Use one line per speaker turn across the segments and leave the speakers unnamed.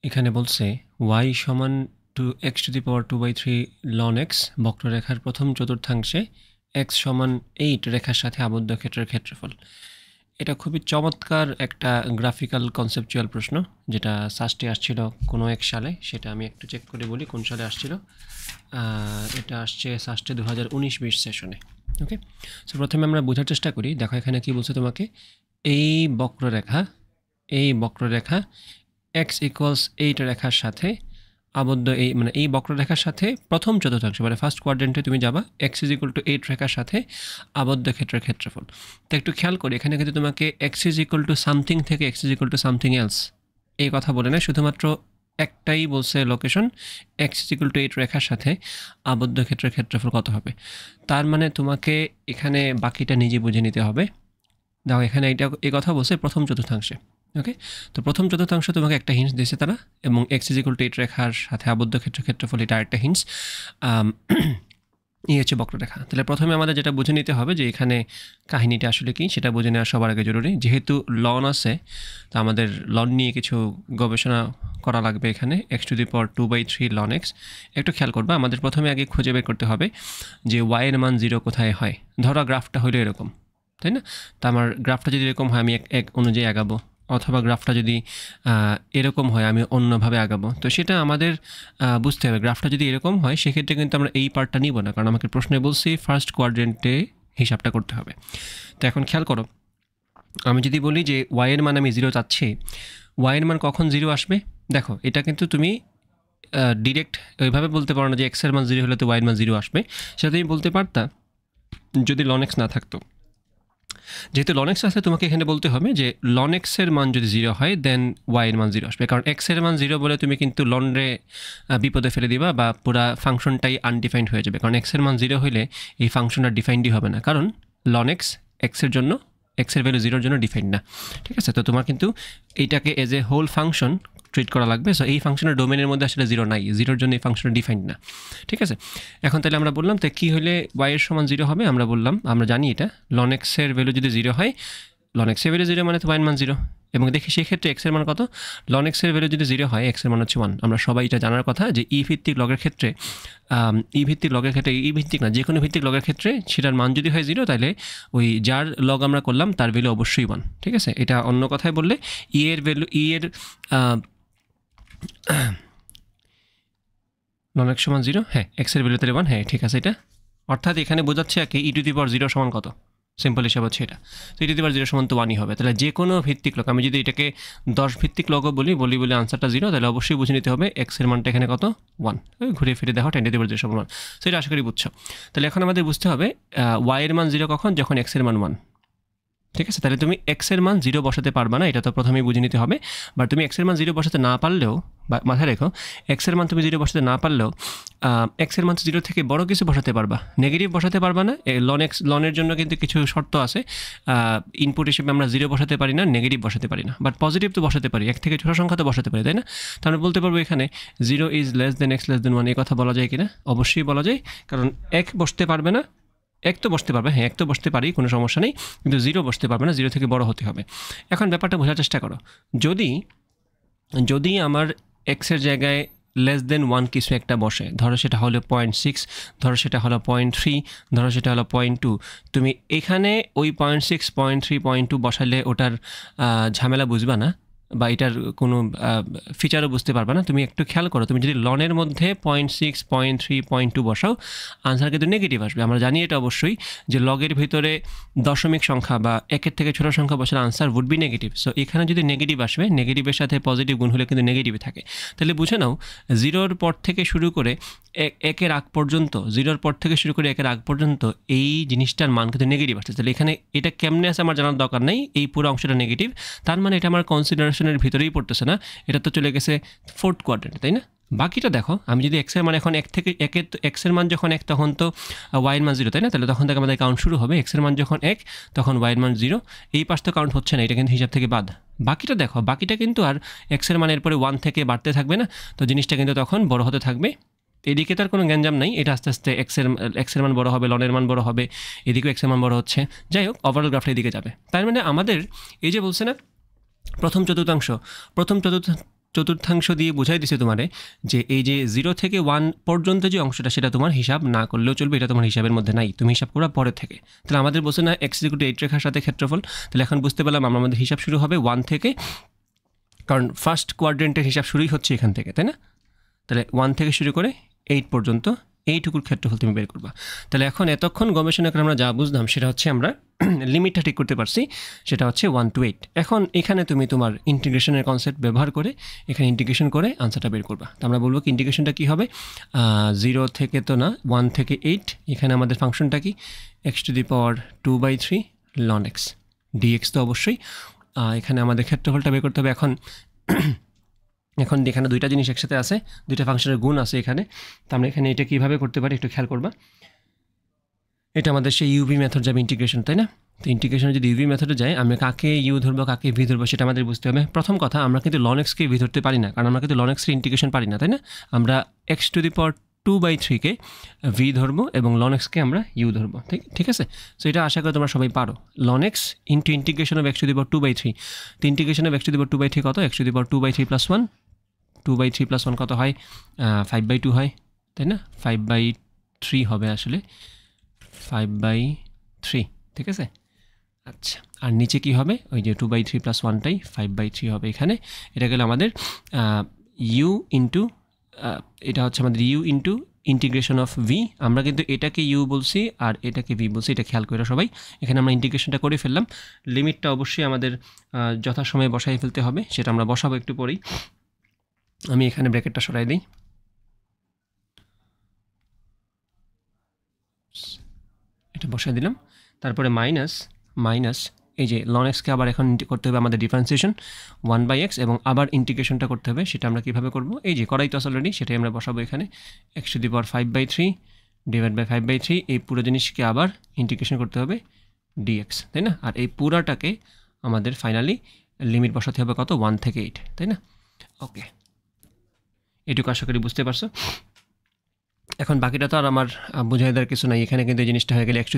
এখানে বলছে y সমান to x to the power 2/3 ln x বক্ররেখার প্রথম চতুর্থাংশে x সমান 8 রেখার সাথে আবদ্ধ ক্ষেত্রের ক্ষেত্রফল। এটা খুবই চমৎকার একটা গ্রাফিক্যাল কনসেপচুয়াল প্রশ্ন, যেটা সাস্টে আসছিল কোনো এক সালে। সেটা আমি একটু চেক করে বলি কোন সালে আসছিল। এটা আসছে সাস্টে 2019-20 সেশনে। ওকে, সো প্রথমে আমরা বোঝার চেষ্টা করি। দেখো এখানে কি বলছে তোমাকে, এই বক্ররেখা x ইকুয়ালস 8 রেখার সাথে আবদ্ধ, এই বক্ররেখার সাথে প্রথম চতুর্থাংশ মানে ফার্স্ট কোয়াড্রেন্টে তুমি যাবা, x ইজ ইকুয়াল টু 8 রেখার সাথে আবদ্ধ ক্ষেত্রের ক্ষেত্রফল। তো একটু খেয়াল করি, এখানে কিন্তু তোমাকে x is equal to something থেকে x is equal to something else এই কথা বলে না, শুধুমাত্র একটাই বলছে location, x is equal to 8 রেখার সাথে আবদ্ধ ক্ষেত্রের ক্ষেত্রফল কত হবে। তার মানে তোমাকে এখানে বাকিটা নিজে বুঝে নিতে হবে। দেখো এখানে এই কথা বলছে প্রথম চতুর্থাংশে। ওকে, তো প্রথম চতুর্থাংশ তোমাকে একটা হিন্টস দিয়েছে তারা, এবং x ইজ ইকুয়াল টু 8 রেখার সাথে আবদ্ধ ক্ষেত্রফল, এটা আরেকটা হিন্টস। এই হচ্ছে বক্ররেখা। তাহলে প্রথমে আমাদের যেটা বুঝে নিতে হবে যে এখানে কাহিনীটা আসলে কি, সেটা বুঝে নেওয়া সবার আগে জরুরি। যেহেতু লন আছে, তো আমাদের লন নিয়ে কিছু গবেষণা করা লাগবে এখানে। x two the power 2/3 ln x। একটু খেয়াল করবা, আমাদের প্রথমে আগে খুঁজে বের করতে হবে যে y এর মান 0 কোথায় হয়। ধরো গ্রাফটা হলো এরকম, তাই না? তো আমার গ্রাফটা যদি এরকম হয় আমি এক অনুযায়ী আগাবো, অথবা গ্রাফটা যদি এরকম হয় আমি অন্যভাবে আগাবো। তো সেটা আমাদের বুঝতে হবে। গ্রাফটা যদি এরকম হয় সেক্ষেত্রে কিন্তু আমরা এই পার্টটা নিব না, কারণ আমাকে প্রশ্নে বলছি ফার্স্ট কোয়াড্রেন্টে হিসাবটা করতে হবে। তো এখন খেয়াল করো, আমি যদি বলি যে y এর মান আমি 0 চাচ্ছি, y এর মান কখন 0 আসবে? দেখো এটা কিন্তু তুমি ডিরেক্ট ওইভাবে বলতে পারো না যে x এর মান 0 হলে তো y এর মান 0 আসবে। সেটা তুমি বলতে পারতা যদি ln x না থাকতো। যেহেতু ln x আছে, তোমাকে এখানে বলতে হবে যে ln x এর মান যদি 0 হয় দেন y এর মান 0 আসবে, কারণ x এর মান 0 বলে তুমি কিন্তু ln রে বিপদে ফেলে দিবা, বা পুরা ফাংশনটাই আনডিফাইন্ড হয়ে যাবে। কারণ x এর মান 0 হলে এই ফাংশনটা ডিফাইন্ডই হবে না, কারণ ln x এর জন্য, x এর ভ্যালু 0 এর জন্য ডিফাইন্ড না। ঠিক আছে, তো তোমার কিন্তু এইটাকে as a whole function treat করা লাগবে। সো এই ফাংশনের ডোমেনের মধ্যে আসলে 0 নাই, 0 এর জন্য এই ফাংশনটা ডিফাইন্ড না। ঠিক আছে, এখন তাহলে আমরা বললাম তো কী হলে y এর সমান 0 হবে। আমরা বললাম, আমরা জানি এটা ln x এর ভ্যালু যদি 0 হয়, ln x এর ভ্যালু 0 মানে তো y এর মান 0। এবং দেখি সেক্ষেত্রে x এর মান কত। ln x এর ভ্যালু যদি 0 হয়, x এর মান হচ্ছে 1। আমরা সবাই এটা জানার কথা যে ই ভিত্তিক লগের ক্ষেত্রে, ই ভিত্তিক না, যে কোনো ভিত্তিক লগের ক্ষেত্রে সেটার মান যদি হয় 0, তাহলে ওই যার লগ আমরা করলাম তার ভ্যালু অবশ্যই 1। ঠিক আছে, এটা অন্য কথায় বললে ই এর ভ্যালু, ln x সমান 0, হ্যাঁ x এর ভ্যালু তাহলে 1, হ্যাঁ ঠিক আছে। এটা অর্থাৎ এখানে বোঝাচ্ছে কি ই টু দি পাওয়ার 0 সমান কত, সিম্পল হিসাব হচ্ছে এটা। তো ই টু দি পাওয়ার 0 সমান তো 1ই হবে। তাহলে যে কোনো ভিত্তিক লগ, আমি যদি এটাকে 10 ভিত্তিক লগও বলি বলে আনসারটা 0, তাহলে অবশ্যই বুঝে নিতে হবে x এর মানটা এখানে কত, 1। ঘুরে ফিরে দেখো 10 টু দি পাওয়ার 0 সমান 1। সো এটা আশা করি বুঝছো। তাহলে এখন আমাদের বুঝতে হবে y এর মান 0 কখন, যখন x এর মান 1। ঠিক আছে, তাহলে তুমি x এর মান 0 বসাতে পারবা না, এটা তো প্রথমেই বুঝে নিতে হবে। বাট তুমি x এর মান 0 বসাতে না পারলেও, মাথায় রেখো, x এর মান তুমি 0 বসাতে না পারলেও x এর মান 0 থেকে বড় কিছু বসাতে পারবা, নেগেটিভ বসাতে পারবা না। ln এর জন্য কিন্তু কিছু শর্ত আছে। ইনপুট হিসেবে আমরা 0 বসাতে পারি না, নেগেটিভ বসাতে পারি না, বাট পজিটিভ তো বসাতে পারি, এক থেকে ছোট সংখ্যা তো বসাতে পারি, তাই না? তো আমরা বলতে পারবো এখানে 0 is less than x less than 1, এই কথা বলা যায় কিনা? অবশ্যই বলা যায়, কারণ এক বসতে পারবে না, এক তো বসতে পারবে, হ্যাঁ এক তো বসতে পারি, কোনো সমস্যা নেই, কিন্তু 0 বসতে পারবে না, 0 থেকে বড় হতে হবে। এখন ব্যাপারটা বোঝার চেষ্টা করো, যদি আমার x এর জায়গায় লেস দেন 1 কিছু একটা বসে, ধরো সেটা হলো 0.6, ধরো সেটা হলো 0.3, ধরো সেটা হলো 0.2, তুমি এখানে ওই 0.6, 0.3, 0.2 বসালে ওটার ঝামেলা বুঝবা না, বা এটার কোনো ফিচারও বুঝতে পারবে না। তুমি একটু খেয়াল করো, তুমি যদি লনের মধ্যে 0.6, 0.3, 0.2 বসাও, আনসার কিন্তু নেগেটিভ আসবে। আমরা জানি এটা অবশ্যই, যে লগের ভিতরে দশমিক সংখ্যা বা একের থেকে ছোটো সংখ্যা বসালে answer would be negative. So এখানে যদি নেগেটিভ আসবে, নেগেটিভের সাথে পজিটিভ গুণ হলে কিন্তু নেগেটিভ থাকে। তাহলে বুঝে নাও, 0-র পর থেকে শুরু করে একের আগ পর্যন্ত, 0-র পর থেকে শুরু করে একের আগ পর্যন্ত এই জিনিসটার মান কিন্তু নেগেটিভ আসছে। তাহলে এখানে এটা কেমনে আছে আমার জানার দরকার নেই, এই পুরো অংশটা নেগেটিভ, তার মানে এটা আমার কনসিডারেশনের ভিতরেই পড়তেছে না, এটা তো চলে গেছে ফোর্থ কোয়াড্রেন্ট, তাই না? বাকিটা দেখো, আমি যদি এক্সের মান এখন 1 থেকে 1, এক্সের মান যখন 1 তখন তো ওয়াই এর মান 0, তাই না? তাহলে তখন থেকে আমাদের কাউন্ট শুরু হবে, এক্সের মান যখন 1 তখন ওয়াই এর মান 0, এই পাশ তো কাউন্ট হচ্ছে না, এটা কিন্তু হিসাব থেকে বাদ। বাকিটা দেখো, বাকিটা কিন্তু আর এক্সের মান এরপরে 1 থেকে বাড়তে থাকবে না, তো জিনিসটা কিন্তু তখন বড় হতে থাকবে। এদিকে তার কোনো গ্যাঞ্জাম নাই, এটা আস্তে আস্তে এক্সের মান বড় হবে, লনের মান বড় হবে, এদিকেও এক্সের মান বড় হচ্ছে। যাই হোক, ওভারঅল গ্রাফটা এদিকে যাবে। তার মানে আমাদের এই যে বলছে না প্রথম চতুর্থাংশ চতুর্থাংশ দিয়ে বোঝাই দিছে তোমারে যে এই যে 0 থেকে 1 পর্যন্ত যে অংশটা সেটা তোমার হিসাব না করলেও চলবে, এটা তোমার হিসাবের মধ্যে নাই, তুমি হিসাব করবা পরে থেকে। তাহলে আমাদের বলছে না x = 8 রেখার সাথে ক্ষেত্রফল, তাহলে এখন বুঝতে পারলাম আমাদের হিসাব শুরু হবে 1 থেকে, কারণ ফার্স্ট কোয়াড্রেন্টের হিসাব শুরুই হচ্ছে এখান থেকে, তাই না? তাহলে 1 থেকে শুরু করে 8 পর্যন্ত এইটুকুর ক্ষেত্রফল তুমি বের করবা। তাহলে এখন এতক্ষণ গবেষণা করে আমরা যা বুঝলাম সেটা হচ্ছে আমরা লিমিটটা ঠিক করতে পারছি, সেটা হচ্ছে 1 to 8। এখন এখানে তুমি তোমার ইন্টিগ্রেশনের কনসেপ্ট ব্যবহার করে এখানে ইন্টিগ্রেশন করে আনসারটা বের করবা। তো আমরা বলবো কি ইন্টিগ্রেশনটা কী হবে, 0 থেকে তো না, 1 থেকে 8, এখানে আমাদের ফাংশনটা কি x⁴ ln x dx, তো অবশ্যই এখানে আমাদের ক্ষেত্রফলটা বের করতে হবে। এখন এখানে দুইটা জিনিস একসাথে আছে, দুইটা ফাংশনের গুণ আছে এখানে, তো আমরা এখানে এটা কীভাবে করতে পারি একটু খেয়াল করবা। এটা আমাদের সেই ইউভি মেথড যাবে ইন্টিগ্রেশন, তাই না? তো ইন্টিগ্রেশনে যদি ইউভি মেথডে যায় আমরা কাকে ইউ ধরবো কাকে ভি ধরবো সেটা আমাদের বুঝতে হবে। প্রথম কথা, আমরা কিন্তু ln x-কে ভি ধরতে পারি না, কারণ আমরা কিন্তু ln x-এর ইন্টিগ্রেশন পারি না, তাই না? আমরা x⁴ কে ভি ধরবো এবং ln x-কে আমরা ইউ ধরবো, ঠিক আছে? সো এটা আশা করি তোমরা সবাই পারো। ln x into integration of x⁴ তো ইন্টিগ্রেশন অফ x⁴ কত, x⁴ প্লাস 1, 2/3 প্লাস 1 কত হয়, 5/2 হয়, তাই না? 5/3 হবে আসলে, 5/3, ঠিক আছে? আচ্ছা, আর নিচে কি হবে, ওই যে 2/3 প্লাস 1টাই 5/3 হবে এখানে। এটা গেল আমাদের ইউ ইন্টু, এটা হচ্ছে আমাদের U into integration of V. আমরা কিন্তু এটাকে ইউ বলছি আর এটাকে ভি বলছি, এটা খেয়াল করে সবাই। এখানে আমরা ইন্টিগ্রেশনটা করে ফেললাম, লিমিটটা অবশ্যই আমাদের যথাসময়ে বসাই ফেলতে হবে, সেটা আমরা বসাবো একটু পরেই। আমি এখানে ব্র্যাকেটটা সরাই দিই, এটা বসাই দিলাম। তারপরে মাইনাস এই যে ln x-কে আবার এখন করতে হবে আমাদের ডিফারেন্সিয়েশন 1/x, এবং আবার ইন্টিগ্রেশনটা করতে হবে। সেটা আমরা কীভাবে করব, এই যে করাই তো অলরেডি, সেটাই আমরা বসাবো এখানে। x⁵ ডিভাইড বাই 5/3, এই পুরো জিনিসকে আবার ইন্টিগ্রেশন করতে হবে dx, তাই না? আর এই পুরাটাকে আমাদের ফাইনালি লিমিট বসাতে হবে কত, 1 থেকে 8, তাই না? ওকে, এটুকু আশা করি বুঝতে পারছো। এখন বাকিটা তো আর আমার বোঝাই দেওয়ার কিছু নাই। এখানে কিন্তু এই জিনিসটা হয়ে গেলে x⁵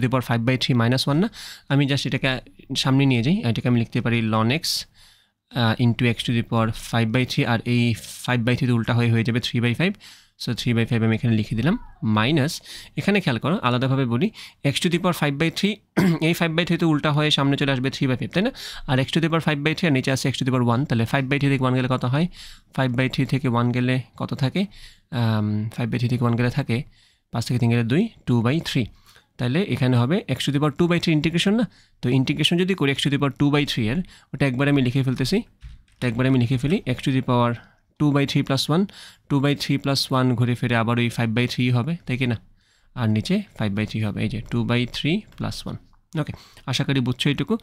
-1 না, আমি জাস্ট এটাকে সামনে নিয়ে যাই, এটাকে আমি লিখতে পারি ln x ইন্টু x⁵, আর এই 5/3 উল্টা হয়ে যাবে 3/5, সো 3/5 আমি এখানে লিখে দিলাম। মাইনাস, এখানে খেয়াল করো আলাদাভাবে বলি, x⁵, এই 5/3 তো উল্টা হয়ে সামনে চলে আসবে 3/5, তাই না? আর x⁵ আর নিচে আছে x⁴, তাহলে 5/3 থেকে 1 গেলে কত হয়, 5/3 থেকে 1 গেলে কত থাকে, 5/3 থেকে 1 গেলে থাকে 5 থেকে 3 গেলে 2, 2/3। তাহলে এখানে হবে x⁴ ইন্টিগ্রেশন না, তো ইন্টিগ্রেশন যদি করি x⁴ এর, ওটা একবার আমি লিখে ফেলতেছি, ফেলি x⁴ প্লাস 1, 2/3 প্লাস 1 ঘুরে ফিরে আবার ওই 5/3 হবে, তাই কি না? আর নিচে 5/3 হবে, এই যে 2/3 প্লাস 1। ওকে, আশা করি বুঝছো এইটুকু।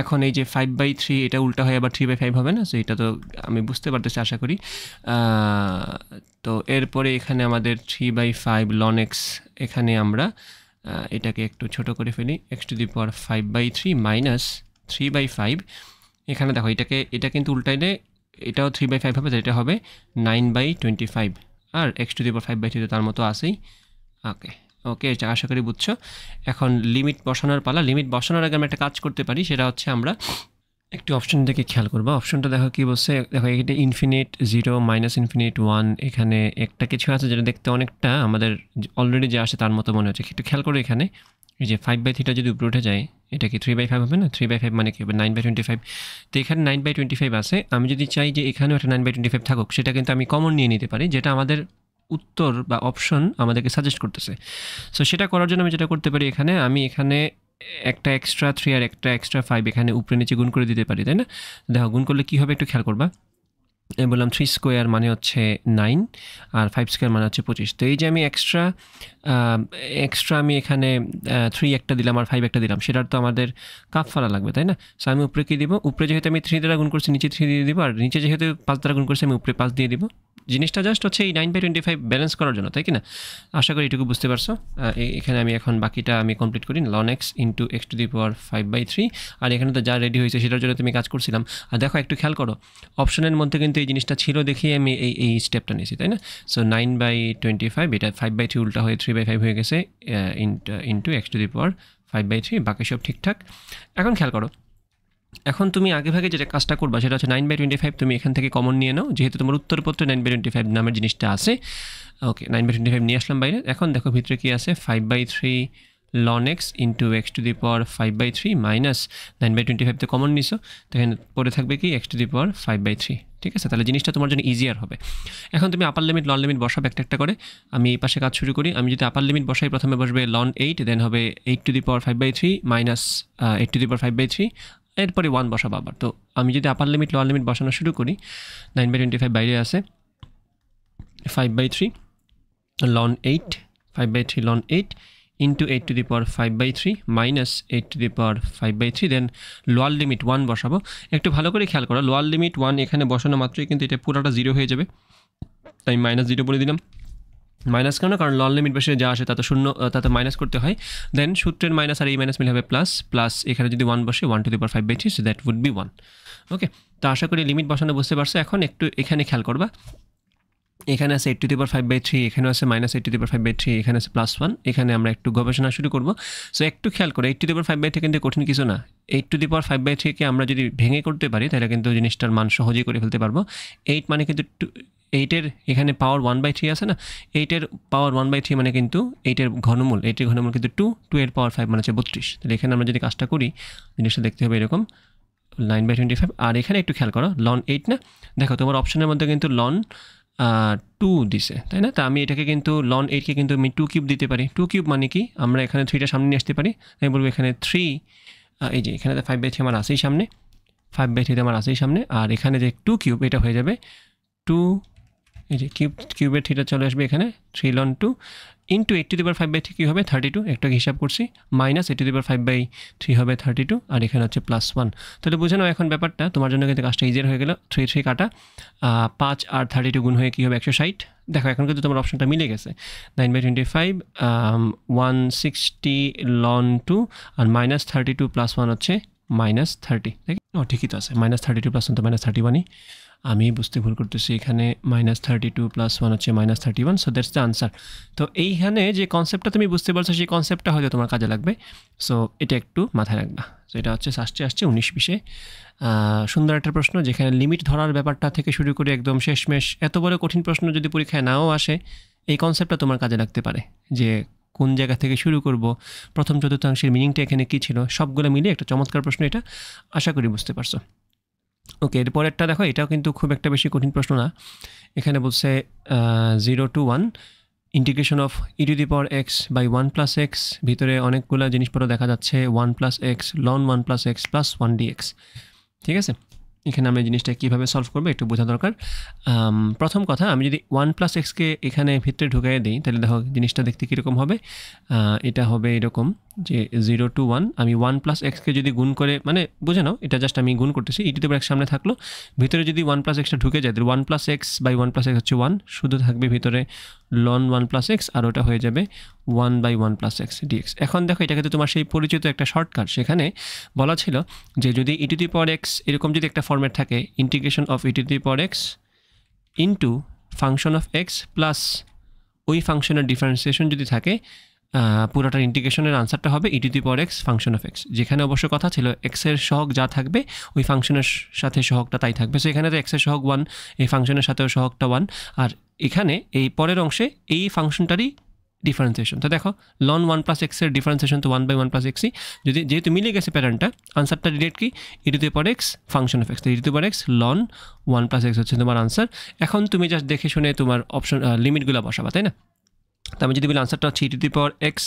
এখন এই যে 5/3 এটা উল্টা হয়ে আবার 3/5 হবে না, সো এটা তো আমি বুঝতে পারতেছি আশা করি। তো এরপরে এখানে আমাদের 3/5 ln x, এখানে আমরা এটাকে একটু ছোট করে ফেলি, x⁵ মাইনাস 3/5, এখানে দেখো এটা কিন্তু উল্টাইলে এটাও 3/5 হবে, এটা হবে 9/25, আর x⁵ তার মতো আসেই। ওকে, এটা আশা করি বুঝছো। এখন লিমিট বসানোর পালা। লিমিট বসানোর আগে আমরা একটা কাজ করতে পারি, সেটা হচ্ছে আমরা একটু অপশন থেকে খেয়াল করবো। অপশনটা দেখো কি বলছে, দেখো এটা ইনফিনিট 0 -∞ 1, এখানে একটা কিছু আছে যেটা দেখতে অনেকটা আমাদের অলরেডি যে আসে তার মতো মনে হচ্ছে। একটু খেয়াল করো এখানে, এই যে 5/3 যদি উপরে উঠে যায়, এটা কি 3/5 হবে না? 3/5 মানে কি হবে, 9/25। তো এখানে 9/25 আছে, আমি যদি চাই যে এখানেও একটা 9/25 থাকুক, সেটা কিন্তু আমি কমন নিয়ে নিতে পারি, যেটা আমাদের উত্তর বা অপশন আমাদেরকে সাজেস্ট করতেছে। সো সেটা করার জন্য আমি যেটা করতে পারি, আমি এখানে একটা এক্সট্রা 3 আর একটা এক্সট্রা 5 এখানে উপরে নিচে গুণ করে দিতে পারি, তাই না? দেখো গুণ করলে কী হবে একটু খেয়াল করবা। আমি বললাম 3 স্কোয়ার মানে হচ্ছে 9, আর 5 স্কোয়ার মানে হচ্ছে 25। তো এই যে আমি এক্সট্রা আমি এখানে 3 একটা দিলাম আর 5 একটা দিলাম, সেটার তো আমাদের কাপ ফালা লাগবে, তাই না? সো আমি উপরে কী দিব, উপরে যেহেতু আমি 3 দ্বারা গুণ করছি নিচে 3 দিয়ে দিব, আর নিচে যেহেতু 5 দ্বারা গুণ করছি আমি উপরে 5 দিয়ে দিব। জিনিসটা জাস্ট হচ্ছে এই 9/25 ব্যালেন্স করার জন্য, তাই কি না? আশা করি এটুকু বুঝতে পারছো। এখানে আমি এখন বাকিটা আমি কমপ্লিট করি, ln x ইন্টু x⁵, আর এখানে তো যা রেডি হয়েছে সেটার জন্য তুমি কাজ করছিলাম। আর দেখো একটু খেয়াল করো, অপশনের মধ্যে কিন্তু এই জিনিসটা ছিল দেখেই আমি এই স্টেপটা নিয়েছি, তাই না? সো 9/25, এটা 5/3 উল্টা হয়ে 3/5 হয়ে গেছে, ইন্টু x⁵, বাকি সব ঠিকঠাক। এখন খেয়াল করো, এখন তুমি আগেভাগে যেটা কাজটা করবা সেটা হচ্ছে 9/25 তুমি এখান থেকে কমন নিয়ে নাও, যেহেতু তোমার উত্তরপত্রে 9/25 নামের জিনিসটা আছে। ওকে, 9/25 নিয়ে আসলাম বাইরে। এখন দেখো ভিতরে কি আছে, 5/3 ln x into x to the power 5/3 minus 9/25 তো কমন নিছো, তো এখানে পরে থাকবে কি এক্স টু দি পাওয়ার 5/3। ঠিক আছে, তাহলে জিনিসটা তোমার জন্য ইজিয়ার হবে। এখন তুমি আপার লিমিট লন লিমিট বসাবে একটা একটা করে। আমি এই পাশে কাজ শুরু করি। আমি যদি আপার লিমিট বসাই, প্রথমে বসবে ln 8, দেন হবে 8 to the power 5/3 minus 8 to the power 5/3, এরপরে 1 বসাবো আবার। তো আমি যদি আপার লিমিট লোয়ার লিমিট বসানো শুরু করি, 9/25 বাইরে আছে, 5/3 ln 8, 5/3 ln 8 into 8 to the power 5/3 minus 8 to the power 5/3, then lower limit 1 বসাবো। একটু ভালো করে খেয়াল করো, লোয়ার লিমিট 1 এখানে বসানো মাত্রই কিন্তু এটা পুরোটা 0 হয়ে যাবে, তাই -0 বলে দিলাম। মাইনাস কেন? কারণ লন লিমিট বসে যা আসে তাতে শূন্য, তাতে মাইনাস করতে হয়। দেন সূত্রের মাইনাস আর এই মাইনাস মিলে হবে প্লাস, প্লাস এখানে যদি 1 বসে 1 to the power 5/3, so that would be 1। Okay, তো আশা করি লিমিট বসানো বুঝতে পারছো। এখন একটু এখানে খেয়াল করবা, এখানে আছে 8 টু দি পাওয়ার 5/3, এখানে আছে -8 টু দি পাওয়ার 5/3, এখানে আছে +1। এখানে আমরা একটু গবেষণা শুরু করব। সো একটু খেয়াল করো, 8 টু দি পাওয়ার 5/3 কিন্তু কঠিন কিছু না। 8 টু দি পাওয়ার 5/3 কে আমরা যদি ভেঙে করতে পারি তাহলে কিন্তু জিনিসটার মান সহজেই করে ফেলতে পারবো। 8 মানে কিন্তু 8-এর এখানে পাওয়ার 1/3 আছে না, 8-এর পাওয়ার 1/3 মানে কিন্তু 8-এর ঘনমূল, 8-এর ঘনমূল কিন্তু 2 এর পাওয়ার 5 মানে হচ্ছে 32। তাহলে এখানে আমরা যদি কাজটা করি জিনিসটা দেখতে হবে এরকম 9/25। আর এখানে একটু খেয়াল করো, ln 8 না, দেখো তোমার অপশনের মধ্যে কিন্তু ln 2 দিছে, তাই না? তা আমি এটাকে কিন্তু ln 8-কে কিন্তু আমি 2 কিউব দিতে পারি। 2 কিউব মানে কি, আমরা এখানে 3টা সামনে নিয়ে আসতে পারি। আমি বলবো এখানে 3, এই যে এখানে 5/3 আমার আসেই সামনে, 5/3 আমার আসেই সামনে, আর এখানে যে 2 কিউব এটা হয়ে যাবে 2, এই যে কিউবের থিটা চলে আসবে এখানে 3 ln 2 into 8 to the power 5/3 কী হবে 32, একটা হিসাব করছি, মাইনাস 8 টু দি পাওয়ার 5/3 হবে 32, আর এখানে হচ্ছে +1। তাহলে বুঝে নাও এখন ব্যাপারটা, তোমার জন্য কিন্তু কাজটা ইজিয়ার হয়ে গেল। 3 কাটা 5 আর 32 গুণ হয়ে কী হবে 160। দেখো এখন কিন্তু তোমার অপশনটা মিলে গেছে, 9/25 160 ln 2 আর -32 +1 হচ্ছে -30। দেখ ঠিকই তো আছে, -32 +1 তো -31ই। আমি বুঝতে ভুল করতেছি, এখানে -32 +1 হচ্ছে -31, সো দ্যাটস দ্য আনসার। তো এইখানে যে কনসেপ্টটা তুমি বুঝতে পারছো সেই কনসেপ্টটা হয়তো তোমার কাজে লাগবে, সো এটা একটু মাথায় রাখবা। সো এটা হচ্ছে আসছে 19-20-এ সুন্দর একটা প্রশ্ন, যেখানে লিমিট ধরার ব্যাপারটা থেকে শুরু করে একদম শেষমেশ এত বড় কঠিন প্রশ্ন যদি পরীক্ষায় নাও আসে, এই কনসেপ্টটা তোমার কাজে লাগতে পারে, যে কোন জায়গা থেকে শুরু করব, প্রথম চতুর্থাংশের মিনিংটা এখানে কী ছিল, সবগুলো মিলিয়ে একটা চমৎকার প্রশ্ন এটা, আশা করি বুঝতে পারছো। ওকে, এরপরেরটা দেখো, এটাও কিন্তু খুব একটা বেশি কঠিন প্রশ্ন না। এখানে বলছে 0 to 1 integration of e to the power x by 1 plus x, ভিতরে অনেকগুলো জিনিসপত্র দেখা যাচ্ছে, 1 plus x ln 1 plus x plus 1 dx। ঠিক আছে, এখানে আমরা জিনিসটা কীভাবে সলভ করবো একটু বোঝা দরকার। প্রথম কথা, আমি যদি 1 প্লাস এক্সকে এখানে ভিতরে ঢুকাইয়ে দিই তাহলে দেখো জিনিসটা দেখতে কীরকম হবে। এটা হবে এরকম যে 0 to 1, আমি 1 প্লাস এক্সকে যদি গুণ করে, মানে বুঝে নাও এটা জাস্ট আমি গুণ করতেছি, ই টু দি পাওয়ার এক্স সামনে থাকলো, ভিতরে যদি 1 প্লাস এক্সটা ঢুকে যায় তাহলে 1 plus x by 1 plus x হচ্ছে 1, শুধু থাকবে ভিতরে ln 1 প্লাস এক্স, আর ওটা হয়ে যাবে 1 বাই 1 প্লাস এক্স ডিএক্স। এখন দেখো এটা কিন্তু তোমার সেই পরিচিত একটা শর্টকাট, সেখানে বলা ছিল যে যদি ই টু দি পাওয়ার এক্স এরকম যদি একটা ফর্মেট থাকে, integration of e to the power x into function of x plus ওই ফাংশনের ডিফারেন্সিয়েশন যদি থাকে, পুরোটার ইন্টিগ্রেশনের আনসারটা হবে e to the power x function of x. যেখানে অবশ্য কথা ছিল এক্সের সহগ যা থাকবে ওই ফাংশনের সাথে সহগটা তাই থাকবে। সো এখানে তো এক্সের সহগ 1, এই ফাংশনের সাথেও সহগটা 1, আর এখানে এই পরের অংশে এই ফাংশনটারই ডিফারেন্সিয়েশন। তো দেখো ln 1 প্লাস এক্সের ডিফারেন্সিয়েশন তো 1 বাই 1 প্লাস এক্সই, যেহেতু মিলে গেছে প্যাটার্নটা, আনসারটা ডিরেক্ট কি e to the power x function of x. তো e to the power x ln 1 plus x হচ্ছে তোমার আনসার। এখন তুমি জাস্ট দেখে শুনে তোমার অপশন লিমিটগুলো বসাবা, তাই না? তো আমি যদি বলি আনসারটা হচ্ছে e to the power x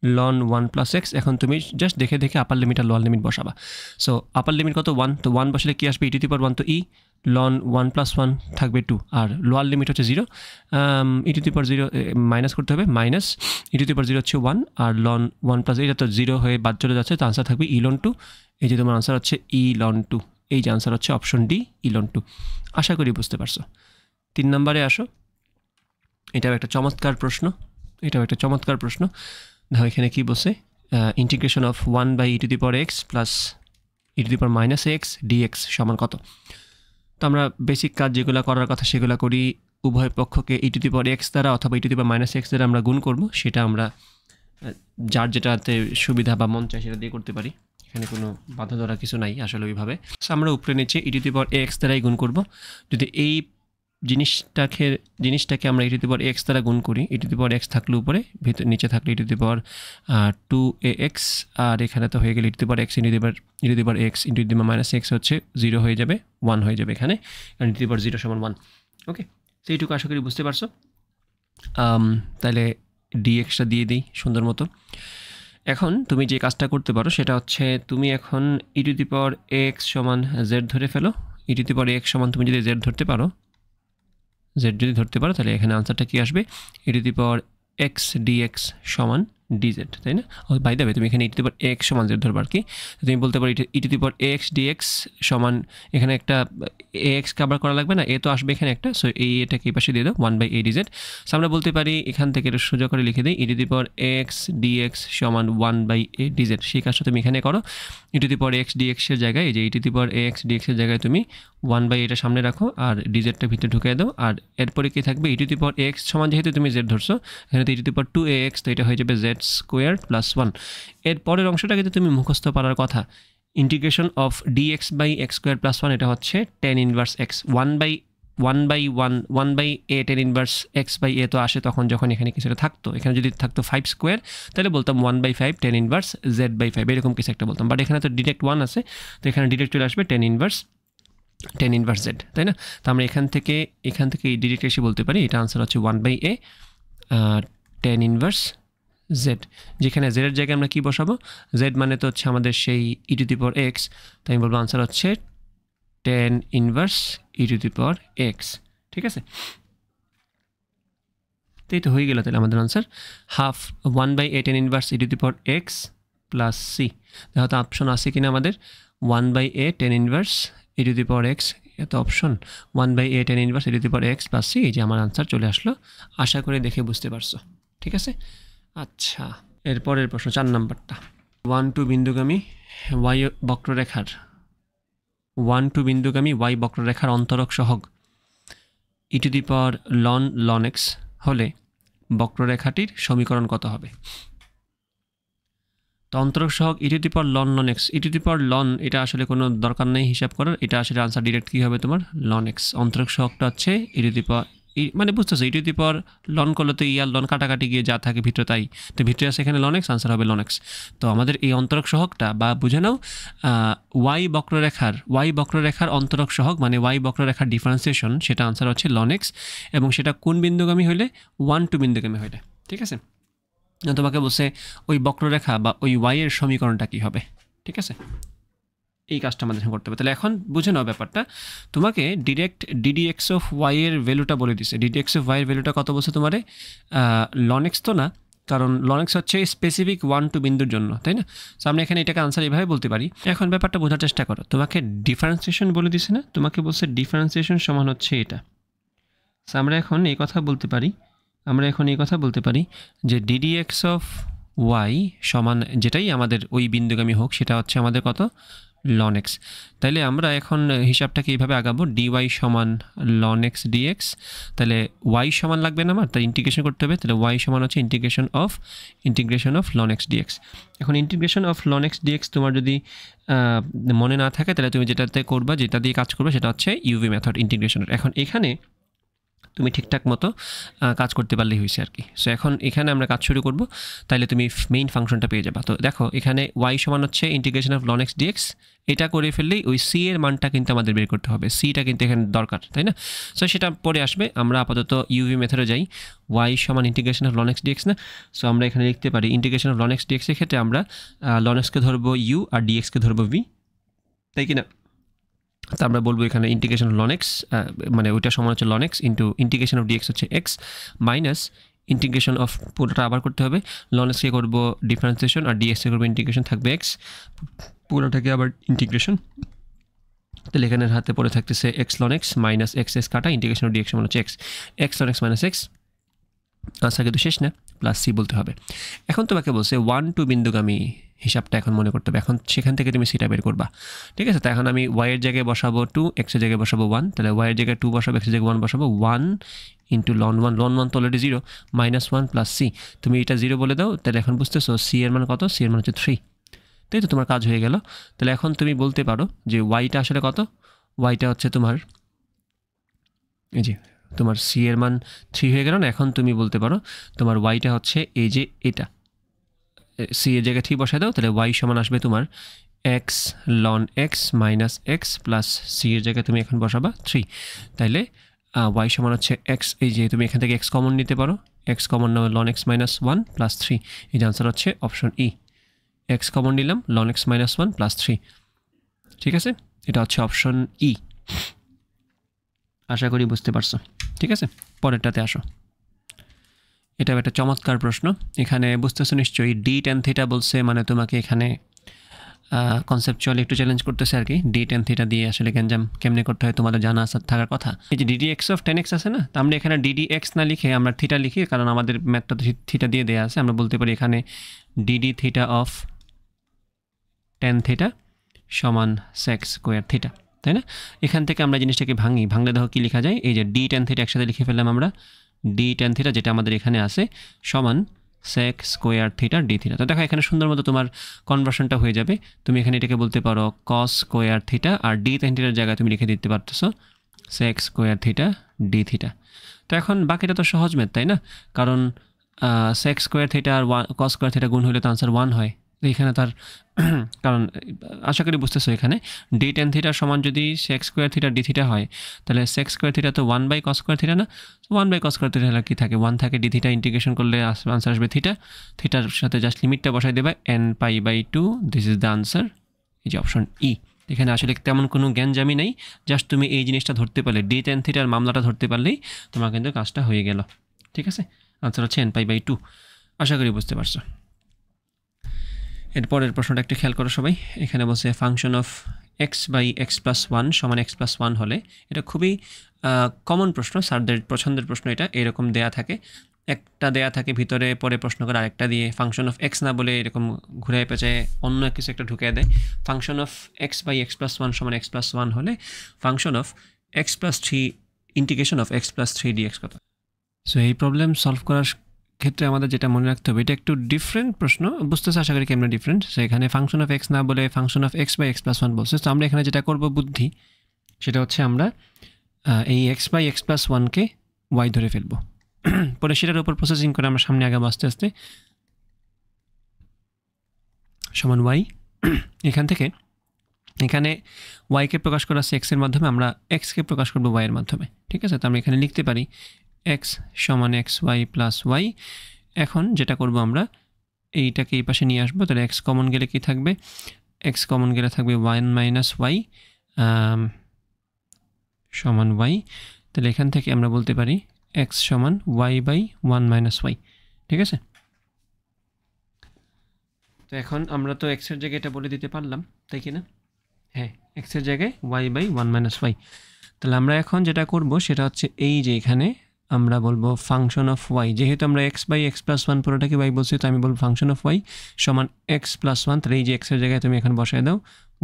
ln 1 plus x, এখন তুমি জাস্ট দেখে আপার লিমিট আর লোয়ার লিমিট বসাবা। সো আপার লিমিট কত 1, তো 1 বসলে কি আসবে ই টু দি পাওয়ার 1, তো ই ln 1 প্লাস 1 থাকবে 2, আর লোয়ার লিমিট হচ্ছে 0, ই টু দি পাওয়ার 0 মাইনাস করতে হবে, minus e to the power 0 হচ্ছে 1, আর ln 1 প্লাস এটা তো 0 হয়ে বাদ চলে যাচ্ছে, তো আনসার থাকবে ই ln 2। এই যে তোমার আনসার হচ্ছে ই ln 2, এই যে আনসার হচ্ছে অপশন ডি ই ln 2। আশা করি বুঝতে পারছো। 3 নম্বরে আসো, এটাও একটা চমৎকার প্রশ্ন, দেখো এখানে কী বলছে, integration of 1 by e to the power x plus e to the power minus x dx সমান কত। তো আমরা বেসিক কাজ যেগুলো করার কথা সেগুলো করি, উভয় পক্ষকে ই টু দি পাওয়ার এক্স দ্বারা অথবা e to the power minus x দ্বারা আমরা গুণ করবো, সেটা আমরা যার যেটাতে সুবিধা বা মন চায় সেটা দিয়ে করতে পারি। এখানে কোনো বাধা ধরা কিছু নাই আসলে ওইভাবে। সো আমরা উপরে নিচে ই টু দি পাওয়ার এক্স দ্বারাই গুণ করব। যদি এই জিনিসটাকে আমরা ই টু দি পাওয়ার এক্স দ্বারা গুণ করি, ই টু দি পাওয়ার এক্স থাকলে উপরে, ভিতরে নিচে থাকলে ই টু দি পাওয়ার 2ax, আর এখানে তো হয়ে গেলে e to the power x into the power x into the minus x হচ্ছে 0 হয়ে যাবে, 1 হয়ে যাবে এখানে, কারণ ই টু দি পাওয়ার 0 সমান 1। ওকে, তো এইটুকু আশা করি বুঝতে পারছো। তাহলে ডিএক্সটা দিয়ে দিই সুন্দর মতো। এখন তুমি যে কাজটা করতে পারো সেটা হচ্ছে তুমি এখন ই টু দি পাওয়ার এক্স সমান জেড ধরে ফেলো। ই টু দি পাওয়ার এক্স সমান তুমি যদি জেড ধরতে পারো, তাহলে এখানে আনসারটা কি আসবে? E to the power x dx সমান ডিজেড, তাই না? বাই দ্য ওয়ে তুমি এখানে e to the power x সমান জেড ধরবা আর কি। তুমি বলতে পারো e to the power x dx সমান, এখানে একটা এ এক্স কাভার করা লাগবে না, এ তো আসবে এখানে একটা, সো এটাকে এই পাশে দিয়ে দাও 1/a ডিজেড। সো আমরা বলতে পারি এখান থেকে এটা সোজা করে লিখে দিই e to the power x dx সমান 1/a ডিজেড। সেই কাজটা তুমি এখানে করো। ই টু দি পাওয়ার এক্স ডিএক্সের জায়গায়, এই যে ই টু দি পাওয়ার এক্স ডিএক্সের জায়গায় তুমি 1/a এটা সামনে রাখো আর ডিজেডটা ভিতরে ঢুকিয়ে দাও। আর এরপরে কি থাকবে? ই টু দি পাওয়ার এক্স সমান, যেহেতু তুমি জেড ধরছো এখানে তো e to the power 2ax, তো এটা হয়ে যাবে জেড স্কোয়ার প্লাস 1। এর পরের অংশটা কিন্তু তুমি মুখস্থ পারার কথা, integration of dx by x square plus 1, এটা হচ্ছে tan inverse x, 1/a tan inverse x by a তো আসে তখন যখন এখানে কিছুটা থাকতো, এখানে যদি থাকতো 5 স্কোয়ার তাহলে বলতাম 1/5 টেন ইনভার্স z/5, এরকম কিছু একটা বলতাম। বাট এখানে তো ডিরেক্ট 1 আছে, তো এখানে ডিরেক্ট চলে আসবে টেন ইনভার্স জেড, তাই না? তো আমরা এখান থেকে ডিরেক্ট এসে বলতে পারি এটা আনসার হচ্ছে 1/a টেন ইনভার্স জেড, যেখানে জেডের জায়গায় আমরা কি বসাবো? জেড মানে তো হচ্ছে আমাদের সেই ই টু দি পাওয়ার এক্স, তো আমি বলবো আনসার হচ্ছে tan inverse e to the power x. ঠিক আছে, তাই তো হয়ে গেল। তাহলে আমাদের answer half 1/a tan inverse e to the power x plus c. দেখো তো অপশন আছে কিনা আমাদের, 1/a tan inverse e to the power x, এত option 1/a tan inverse e to the power x plus c, এই যে আমার answer চলে আসলো। আশা করে দেখে বুঝতে পারছো। ঠিক আছে, আচ্ছা এরপরের প্রশ্ন 4 নাম্বারটা। 1-2 বিন্দুগামী ওয়াই বক্ররেখার 1-2 বিন্দুগামী ওয়াই বক্ররেখার অন্তরক সহগ e to the power ln x হলে বক্ররেখাটির সমীকরণ কত হবে? তো অন্তরক সহগ e to the power ln x, e to the power ln, এটা আসলে কোনো দরকার নেই হিসাব করার, এটা আসলে আনসার ডিরেক্ট কী হবে তোমার লন এক্স। অন্তরক সহগটা হচ্ছে ই টু দি পাওয়ার, মানে বুঝতেছো, ই টু দি পাওয়ার লন করলে তো ইয়ার লন কাটাকাটি গিয়ে যা থাকে ভিতরে তাই, তো ভিতরে আছে এখানে লন এক্স, আনসার হবে লন এক্স। তো আমাদের এই অন্তরক সহগটা, বা বুঝে নাও ওয়াই বক্ররেখার অন্তরক সহগ মানে ওয়াই বক্ররেখার ডিফারেন্সিয়েশন, সেটা আনসার হচ্ছে লন এক্স, এবং সেটা কোন বিন্দুগামী হইলে? 1-2 বিন্দুগামী হইলে। ঠিক আছে, তোমাকে বলছে ওই বক্ররেখা বা ওই ওয়াইয়ের সমীকরণটা কী হবে। ঠিক আছে, এই কাজটা আমাদের করতে হবে। তাহলে এখন বুঝে নাও ব্যাপারটা, তোমাকে ডিরেক্ট ডিডিএক্স অফ ওয়াইয়ের ভ্যালুটা বলে দিছে। ডিডিএক্স অফ ওয়াইয়ের ভ্যালুটা কত বলছে তোমারে? লন এক্স তো না, কারণ লন এক্স হচ্ছে স্পেসিফিক 1-2 বিন্দুর জন্য, তাই না? সো আমরা এখানে এটাকে আনসার এভাবে বলতে পারি। এখন ব্যাপারটা বোঝার চেষ্টা করো, তোমাকে ডিফারেন্সিয়েশন বলে দিছে না, তোমাকে বলছে ডিফারেন্সিয়েশন সমান হচ্ছে এটা। সো আমরা এখন এই কথা বলতে পারি যে ডিডিএক্স অফ ওয়াই সমান, যেটাই আমাদের ওই বিন্দুগামী হোক, সেটা হচ্ছে আমাদের কত? Ln x. তাহলে আমরা এখন হিসাবটাকে এইভাবে আগাবো, ডিওয়াই সমান লন এক্স ডিএক্স। তাহলে ওয়াই সমান লাগবে না আমার, তাই ইন্টিগ্রেশন করতে হবে। তাহলে ওয়াই সমান হচ্ছে integration of ln x dx. এখন integration of ln x dx তোমার যদি মনে না থাকে, তাহলে তুমি যেটা দিয়ে কাজ করবে সেটা হচ্ছে ইউভি মেথড ইন্টিগ্রেশনের। এখন এখানে তুমি ঠিকঠাক মতো কাজ করতে পারলেই হয়েছে আর কি। সো এখন এখানে আমরা কাজ শুরু করব, তাহলে তুমি মেইন ফাংশনটা পেয়ে যাবা। তো দেখো এখানে ওয়াই সমান হচ্ছে integration of ln x dx, এটা করে ফেললেই ওই সি এর মানটা কিন্তু আমাদের বের করতে হবে, সিটা কিন্তু এখানে দরকার, তাই না? সো সেটা পরে আসবে, আমরা আপাতত ইউভি মেথডে যাই। ওয়াই সমান integration of ln x dx না, সো আমরা এখানে লিখতে পারি ইন্টিগ্রেশন অফ লন এক্স ডিএক্সের ক্ষেত্রে আমরা লন এক্সকে ধরবো ইউ আর ডিএক্সকে ধরবো ভি, তাই কি না? তো আমরা বলবো এখানে ইন্টিগ্রেশন অফ লন এক্স মানে ওইটা সমান হচ্ছে ln x into integration of dx হচ্ছে এক্স মাইনাস ইন্টিগ্রেশন অফ, পুরোটা আবার করতে হবে, লন এক্সকে করবো ডিফারেন্সিয়েশন আর ডিএক্সকে করবো ইন্টিগ্রেশন, থাকবে এক্স, পুরোটাকে আবার ইন্টিগ্রেশন। তাহলে এখানে হাতে পড়ে থাকতেছে x ln x minus x x কাটা, ইন্টিগ্রেশন অফ ডিএক্স সমান হচ্ছে x ln x minus x, answer কিন্তু শেষ না, প্লাস সি বলতে হবে। এখন তোমাকে বলছে 1-2 বিন্দুগামী হিসাবটা এখন মনে করতে হবে, এখন সেখান থেকে তুমি সিটা বের করবা। ঠিক আছে, তো এখন আমি ওয়াইয়ের জায়গায় বসাবো 2, এক্সের জায়গায় বসাবো 1, তাহলে ওয়াইয়ের জায়গায় 2 বসাবো, এক্সের জায়গায় 1 বসাবো, 1 ইন্টু লন 1 তো অলরেডি 0, মাইনাস 1 প্লাস সি, তুমি এটা 0 বলে দাও। তাহলে এখন বুঝতেছো সি এর মান কত? সি এর মান হচ্ছে 3, তাই তো তোমার কাজ হয়ে গেল। তাহলে এখন তুমি বলতে পারো যে ওয়াইটা আসলে কত, ওয়াইটা হচ্ছে তোমার এই যে তোমার সি এর মান 3 হয়ে গেল না। এখন তুমি বলতে পারো তোমার ওয়াইটা হচ্ছে এই যে এটা, সি এর জায়গায় 3 বসায় দাও, তাহলে ওয়াই সমান আসবে তোমার x ln x minus x plus c এর জায়গায় তুমি এখন বসাবা 3, তাইলে ওয়াই সমান হচ্ছে এক্স, এই যে তুমি এখান থেকে এক্স কমন নিতে পারো, এক্স কমন নেওয়া লন এক্স মাইনাস 1 প্লাস 3, এই যে আনসার হচ্ছে অপশন ই। এক্স কমন নিলাম লন এক্স মাইনাস 1 প্লাস 3, ঠিক আছে, এটা হচ্ছে অপশন ই। আশা করি বুঝতে পারছো। ঠিক আছে, পরেরটাতে আসো। এটা একটা চমৎকার প্রশ্ন। এখানে বুঝতেছো নিশ্চয়ই ডি টেন থিটা বলছে, মানে তোমাকে এখানে কনসেপচুয়ালি একটু চ্যালেঞ্জ করতেছে আর কি। ডি টেন থিটা দিয়ে আসলে গ্যাঞ্জাম কেমনে করতে হয় তোমাদের জানা থাকার কথা। এই যে ডিডি এক্স অফ 10x আছে না, তো আমরা এখানে ডিডি এক্স না লিখে আমরা থিটা লিখি, কারণ আমাদের ম্যাথটা তো থিটা দিয়ে দেওয়া আছে। আমরা বলতে পারি এখানে ডিডি থিটা অফ 10 থিটা সমান সেক্স স্কোয়ার থিটা, তাই না? এখান থেকে আমরা জিনিসটাকে ভাঙলে দেখো কী লেখা যায়, এই যে ডি টেন থিটা একসাথে লিখে ফেললাম আমরা, ডি টেন থিটা যেটা আমাদের এখানে আছে সমান sec square theta d theta. তো দেখো এখানে সুন্দর মতো তোমার কনভার্সনটা হয়ে যাবে। তুমি এখানে এটাকে বলতে পারো কস স্কোয়ার থিটা, আর ডি টেন থিটার জায়গায় তুমি লিখে দিতে পারতেছো sec square theta d theta. তো এখন বাকিটা তো সহজ ম্যাথ, তাই না? কারণ সেক স্কোয়ার থিটা আর কস স্কোয়ার থিটা গুণ হলে তো আনসার 1 হয়। এইখানে তার কারণ আশা করি বুঝতেছো, এখানে ডি টেন থিটা সমান যদি sex square theta d theta হয়, তাহলে সেক্স স্কোয়ার থিটা তো 1 বাই কস স্কোয়ার থিটা না, 1 বাই কস স্কোয়ার থিটা কী থাকে, 1 থাকে, ডি থিটা ইন্টিগ্রেশন করলে আনসার আসবে থিটা, থিটার সাথে জাস্ট লিমিটটা বসাই দেবে n pi by 2, this is the answer, এই যে অপশন ই। এখানে আসলে তেমন কোনো জ্ঞানজামি নেই, জাস্ট তুমি এই জিনিসটা ধরতে পারলে, ডি টেন থিটার মামলাটা ধরতে পারলেই তোমার কিন্তু কাজটা হয়ে গেল। ঠিক আছে, আনসার হচ্ছে n পাই বাই 2। আশা করি বুঝতে পারছো। এরপরের প্রশ্নটা একটু খেয়াল করো সবাই। এখানে বলছে function of x by x plus 1 সমান এক্স প্লাস 1 হলে, এটা খুবই কমন প্রশ্ন, স্যারদের পছন্দের প্রশ্ন। এটা এরকম দেয়া থাকে, একটা দেয়া থাকে ভিতরে, পরে প্রশ্ন করে আরেকটা দিয়ে ফাংশন অফ এক্স না বলে এরকম ঘুরে পেঁচায় অন্য কিছু একটা ঢুকিয়ে দেয়। Function of x by x plus 1 সমান এক্স প্লাস 1 হলে function of x plus 3 integration of x plus 3 dx কত। সো এই প্রবলেম সলভ করার ক্ষেত্রে আমাদের যেটা মনে রাখতে হবে, এটা একটু ডিফারেন্ট প্রশ্ন, বুঝতেছে আশা করি কেমন ডিফারেন্ট। সো এখানে ফাংশন অফ এক্স না বলে function of x by x plus 1 বলছে। তো আমরা এখানে যেটা করব বুদ্ধি, সেটা হচ্ছে আমরা এই এক্স বাই এক্স প্লাস 1কে ওয়াই ধরে ফেলবো, পরে সেটার উপর প্রসেসিং করে আমরা সামনে আগাবো আস্তে আস্তে, সমান ওয়াই। এখান থেকে এখানে ওয়াইকে প্রকাশ করা আছে এক্সের মাধ্যমে, আমরা এক্সকে প্রকাশ করবো ওয়াইয়ের মাধ্যমে। ঠিক আছে, তো আমরা এখানে লিখতে পারি এক্স সমান এক্স ওয়াই প্লাস ওয়াই। এখন যেটা করব আমরা এইটাকে এই পাশে নিয়ে আসবো, তাহলে এক্স কমন গেলে কি থাকবে, এক্স কমন গেলে থাকবে 1 মাইনাস ওয়াই সমান ওয়াই। তাহলে এখান থেকে আমরা বলতে পারি এক্স সমান ওয়াই বাই 1 মাইনাস ওয়াই। ঠিক আছে, তো এখন আমরা তো এক্সের জায়গায় এটা বলে দিতে পারলাম, তাই কি না? হ্যাঁ, এক্সের জায়গায় ওয়াই বাই 1 মাইনাস ওয়াই। তাহলে আমরা এখন যেটা করব সেটা হচ্ছে এই যে এখানে আমরা বলবো ফাংশন অফ ওয়াই, যেহেতু আমরা এক্স বাই এক্স প্লাস 1 পুরোটাকে ওয়াই বলছি, তো আমি বলবো ফাংশন অফ ওয়াই সমান এক্স প্লাস 1। তাহলে এই যে এক্সের জায়গায় তুমি এখন বসায় দাও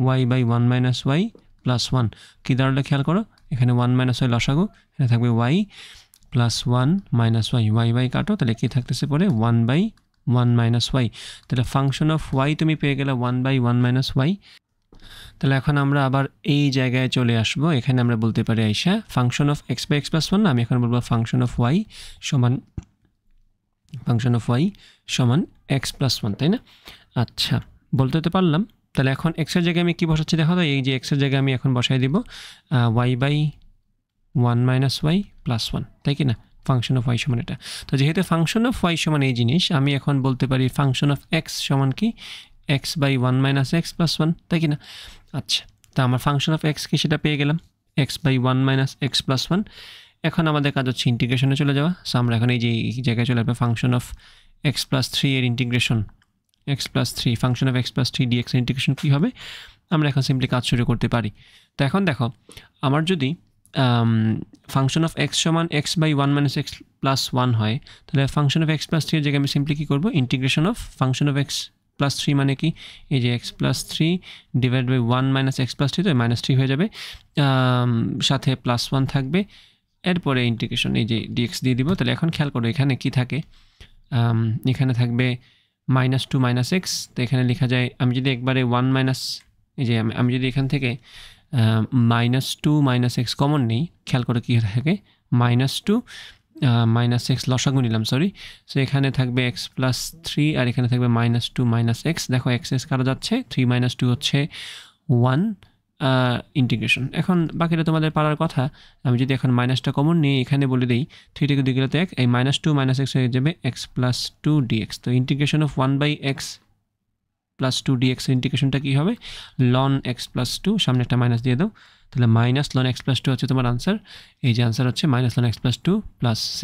y by 1 minus y plus 1। কী দাঁড়ালো খেয়াল করো, এখানে 1 মাইনাস ওয়াই লসাগু, এখানে থাকবে y plus 1 minus y, y by কাটো, তাহলে কী থাকতেছে পরে 1 বাই 1 মাইনাস ওয়াই। তাহলে ফাংশন অফ ওয়াই তুমি পেয়ে গেলে 1 বাই 1 মাইনাস ওয়াই। তাহলে এখন আমরা আবার এই জায়গায় চলে আসবো, এখানে আমরা বলতে পারি আইসা function of x by x plus 1 না, আমি এখন বলবো ফাংশন অফ ওয়াই সমান এক্স প্লাস 1, তাই না? আচ্ছা, বলতে তো পারলাম। তাহলে এখন এক্সের জায়গায় আমি কী বসাচ্ছি দেখো তো, এই যে এক্সের জায়গায় আমি এখন বসাই দিব y by 1 minus y plus 1, তাই কি না? ফাংশন অফ ওয়াই সমান এটা। তো যেহেতু ফাংশন অফ ওয়াই সমান এই জিনিস, আমি এখন বলতে পারি ফাংশন অফ এক্স সমান কি x by 1 minus x plus 1, তাই কি না? আচ্ছা, তা আমার ফাংশন অফ এক্স কি সেটা পেয়ে গেলাম, x by 1 minus x plus 1। এখন আমাদের কাজ হচ্ছে ইন্টিগ্রেশনে চলে যাওয়া। সো আমরা এখন এই যে জায়গায় চলে আসবে ফাংশন অফ এক্স প্লাস 3 এর integration, x plus 3 function of x plus 3 dx এর ইন্টিগ্রেশন কী হবে, আমরা এখন সিম্পলি কাজ শুরু করতে পারি। তো এখন দেখো, আমার যদি ফাংশন অফ এক্স সমান x by 1 minus x plus 1 হয়, তাহলে ফাংশন অফ এক্স প্লাস 3 এর জায়গায় আমি সিম্পলি কী করবো, integration of function of x plus 3 মানে কি, এই যে x plus 3 divide by 1 minus x plus 3, তো মাইনাস 3 হয়ে যাবে, সাথে প্লাস 1 থাকবে, এরপরে ইন্টিগ্রেশন এই যে ডিএক্স দিয়ে দিব। তাহলে এখন খেয়াল করো এখানে কি থাকে, এখানে থাকবে -2 - x, তো এখানে লেখা যায়, আমি যদি একবারে 1 মাইনাস, এই যে আমি যদি এখান থেকে -2 - x কমন নেই, খেয়াল করে কী থাকে, -2 - x লসাগু নিলাম, সরি। সো এখানে থাকবে x + 3 আর এখানে থাকবে -2 - x। দেখো x কাটা যাচ্ছে, 3 - 2 হচ্ছে 1, ইন্টিগ্রেশন। এখন বাকিটা তোমাদের পারার কথা। আমি যদি এখন মাইনাসটা কমন নিয়ে এখানে বলে দিই 3 থেকে 2 গেলে তো 1, এই -2 - x হয়ে যাবে x + 2 dx। তো ইন্টিগ্রেশন অফ 1/x + 2 dx এর ইন্টিগ্রেশনটা কী হবে, ln x + 2, সামনে একটা মাইনাস দিয়ে দাও, তাহলে -ln x + 2 হচ্ছে তোমার আনসার। এই যে আনসার হচ্ছে -ln x + 2 + c,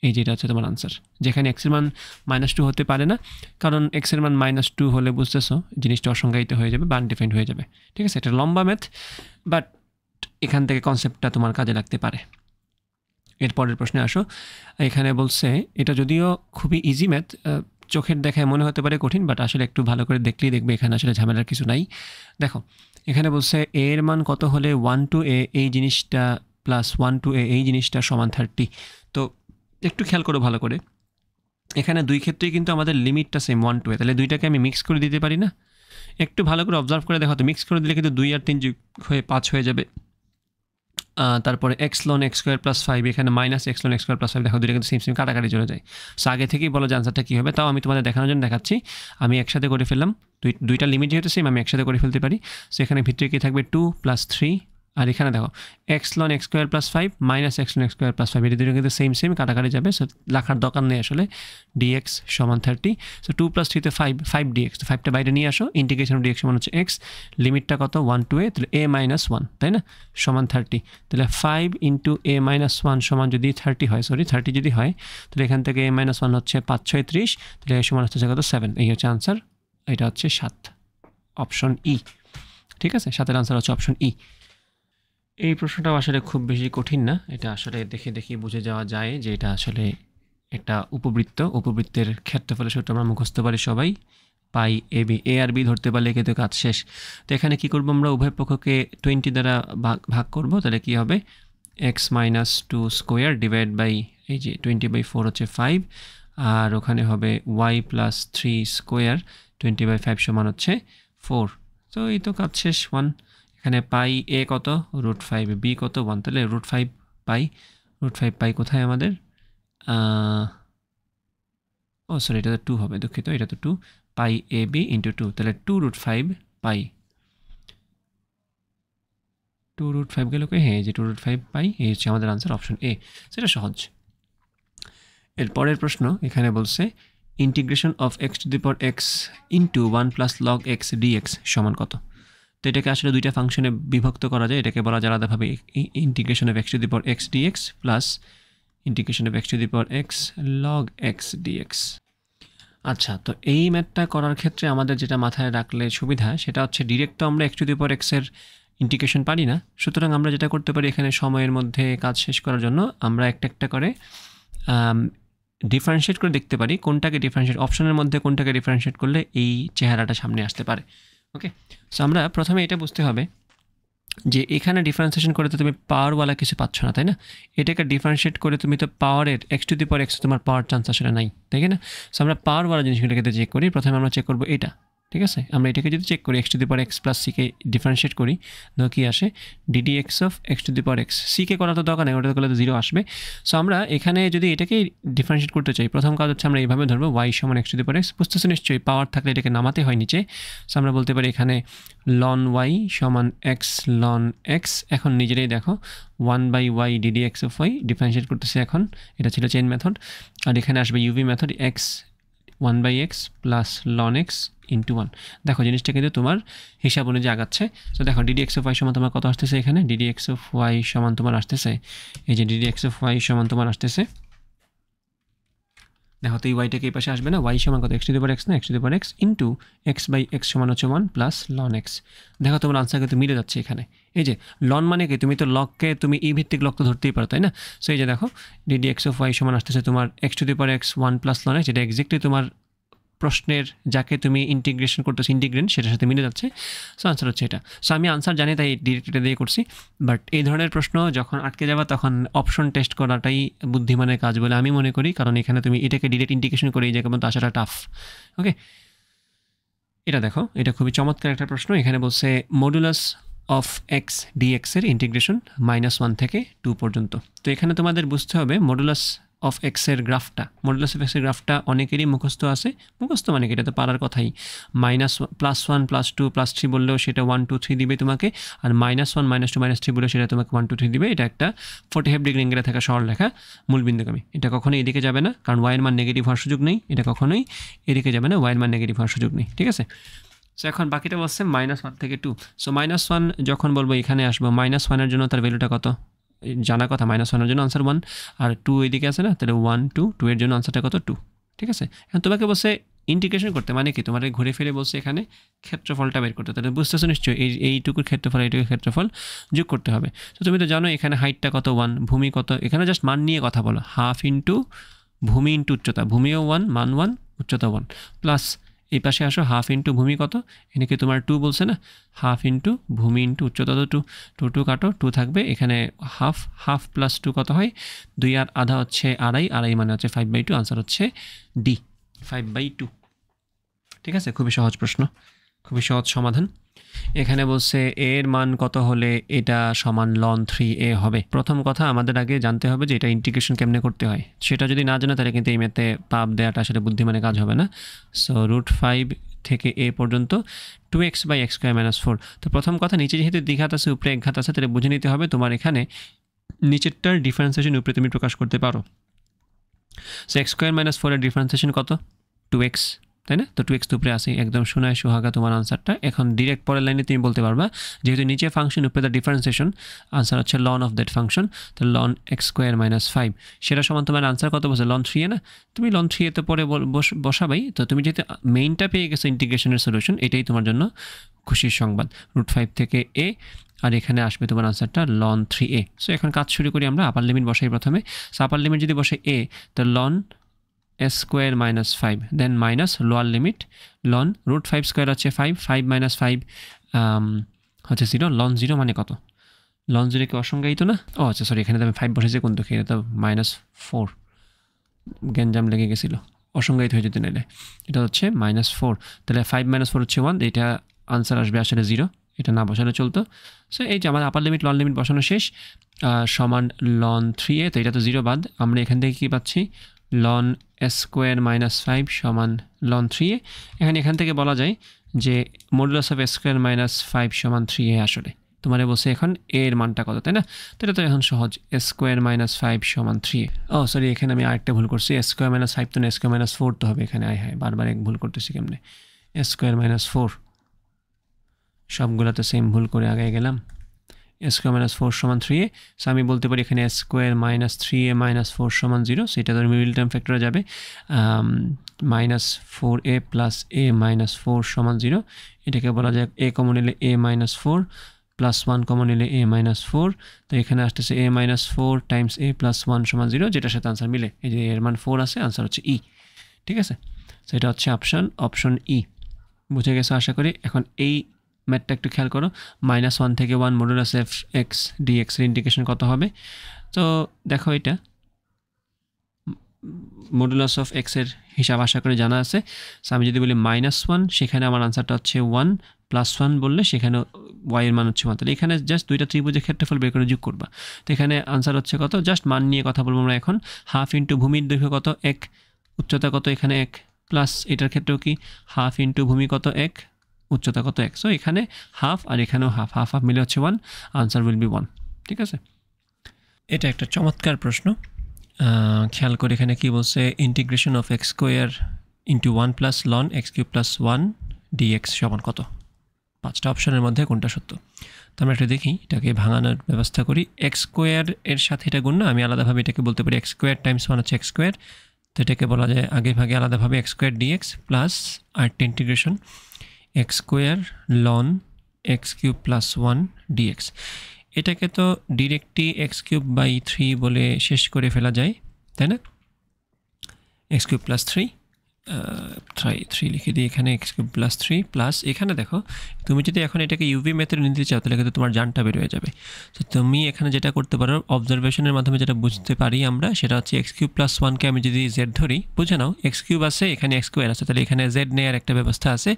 এই যেটা হচ্ছে তোমার আনসার। যেখানে x এর মান -2 হতে পারে না, কারণ x এর মান -2 হলে বুঝতেছো জিনিসটা অসংজ্ঞায়িত হয়ে যাবে বা আনডিফাইন্ড হয়ে যাবে। ঠিক আছে, এটা লম্বা ম্যাথ, বাট এখান থেকে কনসেপ্টটা তোমার কাজে লাগতে পারে। এরপরের প্রশ্নে আসো। এখানে বলছে, এটা যদিও খুবই ইজি ম্যাথ, চোখের দেখায় মনে হতে পারে কঠিন, বাট আসলে একটু ভালো করে দেখলেই দেখবে এখানে আসলে ঝামেলার কিছু নাই। দেখো এখানে বলছে a এর মান কত হলে 1 to a এই জিনিসটা প্লাস 1 to a এই জিনিসটা সমান 30। তো একটু খেয়াল করো ভালো করে, এখানে দুই ক্ষেত্রেই কিন্তু আমাদের লিমিটটা সেম 1 to a, তাহলে দুইটাকে আমি মিক্স করে দিতে পারি না? একটু ভালো করে অবজার্ভ করে দেখো তো, মিক্স করে দিলে কিন্তু 2 আর 3 যোগ হয়ে 5 হয়ে যাবে। তারপরে x ln x square plus 5, এখানে -x ln x square plus 5, দেখো দুটো কিন্তু সেম কাটাকাটি চলে যায়। সো আগে থেকেই বলো যে আনসারটা কী হবে, তাও আমি তোমাদের দেখানোর জন্য দেখাচ্ছি। আমি একসাথে করে ফেললাম, দুইটা লিমিট যেহেতু সেম আমি একসাথে করে ফেলতে পারি। সো এখানে ভিতরে কি থাকবে 2 + 3, আর এখানে দেখো x ln x square plus 5 -x ln x square plus 5, এটা দুটো কিন্তু সেম কাটাকাটি যাবে। সো লেখার দরকার নেই আসলে, dx সমান 30। সো 2 + 3 তে 5 dx, তো 5টা বাইরে নিয়ে আসো, ইন্টিগ্রেশন dx সমান হচ্ছে x, লিমিটটা কত 1 to a, তাহলে a - 1, তাই না, সমান 30। তাহলে 5 × a - 1 সমান যদি 30 হয়, সরি 30 যদি হয়, তাহলে এখান থেকে a - 1 হচ্ছে 5 × 6 = 30, তাহলে a সমান হচ্ছে কত 7। এই হচ্ছে আনসার, এটা হচ্ছে 7, অপশন ই। ঠিক আছে, 7-এর আনসার হচ্ছে অপশন ই। এই প্রশ্নটাও আসলে খুব বেশি কঠিন না, এটা আসলে দেখে বুঝে যাওয়া যায় যে এটা আসলে একটা উপবৃত্তের ক্ষেত্রফলের সূত্র আমরা মুখস্থ পারি সবাই, পাই ab, a আর b ধরতে পারলে কিন্তু কাজ শেষ। তো এখানে কি করব, আমরা উভয় পক্ষকে 20 দ্বারা ভাগ করব, তাহলে কি হবে x - 2 স্কোয়ার ডিভাইড বাই, এই যে 20/4 হচ্ছে 5, আর ওখানে হবে y + 3 স্কোয়ার 20/5 সমান হচ্ছে 4। তো এই তো কাজ শেষ, 1। এখানে পাই a কত √5, b কত 1, তাহলে √5 পাই কোথায় আমাদের, ও সরি এটা তো 2 হবে, দুঃখিত, এটা তো 2 পাই ab × 2, তাহলে 2√5 পাই, 2√5 গেল কে, হ্যাঁ যে 2√5 পাই, এই হচ্ছে আমাদের আনসার অপশন এ। সেটা সহজ। এর পরের প্রশ্ন এখানে বলছে integration of x⁴ into 1 + log x dx সমান কত। তো এটাকে আসলে দুইটা ফাংশনে বিভক্ত করা যায়, এটাকে বলা যায় আলাদাভাবে integration of x⁴ dx plus integration of x⁴ log x dx। আচ্ছা, তো এই ম্যাথটা করার ক্ষেত্রে আমাদের যেটা মাথায় রাখলে সুবিধা, সেটা হচ্ছে ডিরেক্ট তো আমরা x⁴ এর ইন্টিগ্রেশন পারি না। সুতরাং আমরা যেটা করতে পারি, এখানে সময়ের মধ্যে কাজ শেষ করার জন্য আমরা একটা করে ডিফারেন্সিয়েট করে দেখতে পারি, কোনটাকে ডিফারেন্সিয়েট, অপশনের মধ্যে কোনটাকে ডিফারেন্সিয়েট করলে এই চেহারাটা সামনে আসতে পারে। ওকে, সো আমরা প্রথমে এটা বুঝতে হবে যে এখানে ডিফারেন্সিয়েশন করে তো তুমি পাওয়ারওয়ালা কিছু পাচ্ছ না, তাই না। এটাকে ডিফারেন্সিয়েট করে তুমি তো পাওয়ারের x⁴ তোমার পাওয়ার চান্স আসলে নাই, তাই না। সো আমরা পাওয়ারওয়ালা জিনিসগুলোকে চেক করি। প্রথমে আমরা চেক করবো এটা, ঠিক আছে। আমরা এটাকে যদি চেক করি x⁴ প্লাস সিকে ডিফারেন্সিয়েট করি, ধরো কী আসে ddx অফ x⁴, সিকে করা তো দরকার নেই, ওটা করলে তো 0 আসবে। সো আমরা এখানে যদি এটাকে ডিফারেন্সিয়েট করতে চাই, প্রথম কাজ হচ্ছে আমরা এইভাবে ধরবো y সমান x⁴, বুঝতেছো নিশ্চয়ই, পাওয়ার থাকলে এটাকে নামাতে হয় নিচে। সো আমরা বলতে পারি এখানে ln y সমান x ln x, এখন নিজেরাই দেখো 1/y ddx of y differentiate করতেছে, এখন এটা ছিল চেইন মেথড, আর এখানে আসবে UV method x 1/x plus ln x × 1। দেখো জিনিসটা কিন্তু তোমার হিসাব অনুযায়ী আগাচ্ছে। তো দেখো ddx অফ y সমান তোমার কত আসতেছে, এখানে ddx অফ y সমান তোমার আসতেছে, এই যে ddx অফ y সমান তোমার আসতেছে, দেখো তো এই ওয়াইটাকে এই পাশে আসবে না, y সমান কত x⁴ না x⁴ ইন্টু x/x সমান হচ্ছে 1 প্লাস ln x। দেখো তোমার আনসার কিন্তু মিলে যাচ্ছে এখানে। এই যে লন মানে কি, তুমি তো লগকে তুমি ই ভিত্তিক লগ তো ধরতেই পারো, তাই না। সো এই যে দেখো ddx অফ y সমান আসতেছে তোমার x⁴ 1 প্লাস ln x, এটা এক্স্যাক্টলি তোমার প্রশ্নের যাকে তুমি ইন্টিগ্রেশন করতেছো ইন্টিগ্রেন্ট সেটার সাথে মিলে যাচ্ছে। সো আনসার হচ্ছে এটা। সো আমি আনসার জানি তাই ডিরেক্ট এটা দিয়ে করছি, বাট এই ধরনের প্রশ্ন যখন আটকে যাবা তখন অপশন টেস্ট করাটাই বুদ্ধিমানের কাজ বলে আমি মনে করি, কারণ এখানে তুমি এটাকে ডিরেক্ট ইন্টিগ্রেশন করে এই জায়গার মধ্যে আসাটা টাফ। ওকে, এটা দেখো, এটা খুবই চমৎকার একটা প্রশ্ন। এখানে বলছে মডুলাস অফ এক্স ডিএক্স এর ইন্টিগ্রেশন -1 থেকে 2 পর্যন্ত। তো এখানে তোমাদের বুঝতে হবে মডুলাস অফ এক্সের গ্রাফটা, মডুলাস অফ এক্সের গ্রাফটা অনেকেরই মুখস্থ আছে, মুখস্থ মানে কি, এটা তো পারার কথাই। -1 +2 +3 বললেও সেটা 1 2 3 দিবে তোমাকে, আর -1 -2 -3 বললেও সেটা তোমাকে 1 2 3 দিবে। এটা একটা 45 ডিগ্রি অ্যাঙ্গেলে থাকা সরলরেখা মূলবিন্দুগামী। এটা কখনোই এদিকে যাবে না, কারণ y এর মান নেগেটিভ হওয়ার সুযোগ নেই। এটা কখনোই এদিকে যাবে না, y এর মান নেগেটিভ হওয়ার সুযোগ নেই, ঠিক আছে। সো এখন বাকিটা বলছে -1 থেকে 2। সো -1 যখন বলবো এখানে আসবো, -1 এর জন্য তার ভ্যালুটা কত জানা কথা, -1 এর জন্য আনসার 1, আর 2 এদিকে আছে না, তাহলে 1 2 2 এর জন্য আনসারটা কত 2, ঠিক আছে। এখন তোমাকে বলছে ইন্টিগ্রেশন করতে, মানে কি তোমার ঘুরে ফিরে বলছে এখানে ক্ষেত্রফলটা বের করতে, তাহলে বুঝতেছো নিশ্চয়ই এইটুকুর ক্ষেত্রফল এইটুকুর ক্ষেত্রফল যোগ করতে হবে। তো তুমি তো জানো এখানে হাইটটা কত 1, ভূমি কত, এখানে জাস্ট মান নিয়ে কথা বলো, হাফ ইন্টু ভূমি ইন্টু উচ্চতা, ভূমিও 1 মান 1 উচ্চতা 1, প্লাস এই পাশে আসো হাফ ইন্টু ভূমি কত, এনেকে তোমার 2 বলছে না, হাফ ইন্টু ভূমি ইন্টু উচ্চতা তো 2, 2 2 কাটো 2 থাকবে, এখানে হাফ প্লাস 2 কত হয় 2 আর আধা হচ্ছে আড়াই, আড়াই মানে হচ্ছে 5/2, আনসার হচ্ছে ডি 5/2, ঠিক আছে। খুবই সহজ প্রশ্ন, খুবই সহজ সমাধান। এখানে বলছে এর মান কত হলে এটা সমান ln 3a হবে। প্রথম কথা আমাদের আগে জানতে হবে যে এটা ইন্টিগ্রেশন কেমনে করতে হয়, সেটা যদি না জানো তাহলে কিন্তু এই ম্যাথে পাপ দেওয়াটা আসলে বুদ্ধিমানের কাজ হবে না। সো √5 থেকে a পর্যন্ত 2x/x² - 4। তো প্রথম কথা, নিচে যেহেতু দ্বিঘাত আছে উপরে একঘাত আছে, তাহলে বুঝে নিতে হবে তোমার এখানে নিচেরটার ডিফারেন্সিয়েশন উপরে তুমি প্রকাশ করতে পারো। সো x² - 4 এর ডিফারেন্সিয়েশন কত 2x, তাই না? তো 2x তো উপরে আসে, একদম শোনায় সোহাগা তোমার আনসারটা। এখন ডিরেক্ট পরের লাইনে তুমি বলতে পারবা যেহেতু নিচে ফাংশন উপরে দ্য ডিফারেন্সিয়েশন, আনসার হচ্ছে ln অফ দ্যাট ফাংশন, তো ln x² - 5 সেটা সমান তোমার আনসার কত বলছে ln 3a না, তুমি ln 3a তো পরে বসাবাই। তো তুমি যেহেতু মেইনটা পেয়ে গেছো ইন্টিগ্রেশনের সলিউশন, এটাই তোমার জন্য খুশির সংবাদ। √5 থেকে a, আর এখানে আসবে তোমার আনসারটা ln 3a। সো এখন কাজ শুরু করি আমরা, আপার লিমিট বসাই প্রথমে। সো আপার লিমিট যদি বসে a, তো ln s² - 5, than minus lower limit ln √5² হচ্ছে 5, 5 - 5 হচ্ছে 0, ln 0 মানে কত, ln 0 কি অসংজ্ঞায়িত না? ও আচ্ছা সরি, এখানে তো আমি 5 বসেছি কোন দুঃখে, এটা তো -4, গ্যাঞ্জাম লেগে গেছিলো, অসংজ্ঞায়িত হয়ে যেতে নিলে এটা হচ্ছে -4, তাহলে 5 - 4 হচ্ছে 1, এটা আনসার আসবে আসলে 0, এটা না বসালে চলতো। সো এই যে আমার আপার লিমিট লন লিমিট বসানো শেষ, সমান ln 3a, তো এটা তো 0 বাদ, আমরা এখান থেকে কী পাচ্ছি ln s² - 5 সমান ln 3a। এখান থেকে বলা যায় যে মডুলাস অফ s² - 5 সমান 3a। আসলে তোমার বলছে এখন a এর মানটা কত, তাই না? তো এটা তো এখন সহজ, s² - 5 সমান 3a। ও সরি, এখানে আমি আরেকটা ভুল করছি, s² - 5 তো না, s² - 4 তো হবে এখানে। বারবার এক ভুল করতেছি কেমনে, s² - 4, সবগুলো তো সেম ভুল করে আগে গেলাম। s² - 4 সমান 3a, সো আমি বলতে পারি এখানে s² - 3a - 4 সমান 0, সেটা তো মিডল টার্ম ফ্যাক্টরে যাবে, -4a + a - 4 সমান 0, এটাকে বলা যায় a কমন নিলে a - 4 + 1 কমন নিলে a - 4, তো এখানে আসতেছে a - 4 টাইমস a + 1 সমান 0, যেটার সাথে আনসার মিলে, এই যে এর মান 4 আছে, আনসার হচ্ছে ই, ঠিক আছে। সো এটা হচ্ছে অপশন ই, বুঝে গেছো আশা করি। এখন এই ম্যাথটা একটু খেয়াল করো, -1 থেকে 1 মডুলাস এফ এক্স ডিএক্স এর ইন্টিগ্রেশন কত হবে। তো দেখো এটা মডুলাস অফ এক্স এর হিসাব আশা করে জানা আছে। সো আমি যদি বলি -1, সেখানে আমার আনসারটা হচ্ছে 1, +1 বললে সেখানে y এর মান হচ্ছে 1, তাহলে এখানে জাস্ট দুইটা ত্রিভুজের ক্ষেত্রফল বের করে যোগ করবা। তো এখানে আনসার হচ্ছে কত, জাস্ট মান নিয়ে কথা বলবো আমরা এখন, হাফ ইন্টু ভূমির দৈর্ঘ্য কত 1, উচ্চতা কত এখানে 1, প্লাস এটার ক্ষেত্রেও কি হাফ ইন্টু ভূমি কত 1, উচ্চতা কত 1, সো এখানে হাফ আর এখানেও হাফ, হাফ হাফ মিলে হচ্ছে 1, আনসার উইল বি 1, ঠিক আছে। এটা একটা চমৎকার প্রশ্ন, খেয়াল করে এখানে কি বলছে, integration of x² * 1 + ln x³ + 1 dx সমান কত। 5টা অপশনের মধ্যে কোনটা সত্য, তো আমরা এটা দেখি, এটাকে ভাঙানোর ব্যবস্থা করি। x² এর সাথে এটা গুণ না, আমি আলাদাভাবে এটাকে বলতে পারি x² × 1 হচ্ছে x², তো এটাকে বলা যায় আগে ভাগে আলাদাভাবে x² dx প্লাস আরেকটা integration x² ln x³ + 1 dx। এটাকে তো ডিরেক্টলি x³/3 বলে শেষ করে ফেলা যায়, তাই না? x³ + 3 থ্রি লিখে দিই এখানে এক্স কিউব প্লাস 3 প্লাস এখানে দেখো তুমি যদি এখন এটাকে ইউভি মেথডে নিতে চাও তাহলে কিন্তু তোমার জানটা বের হয়ে যাবে। তো তুমি এখানে যেটা করতে পারো অবজারভেশনের মাধ্যমে যেটা বুঝতে পারি আমরা সেটা হচ্ছে এক্স কিউব প্লাস 1কে আমি যদি জেড ধরি, বুঝে নাও এক্স কিউব আছে এখানে এক্স স্কোয়ার আছে, তাহলে এখানে জেড নেওয়ার একটা ব্যবস্থা আছে।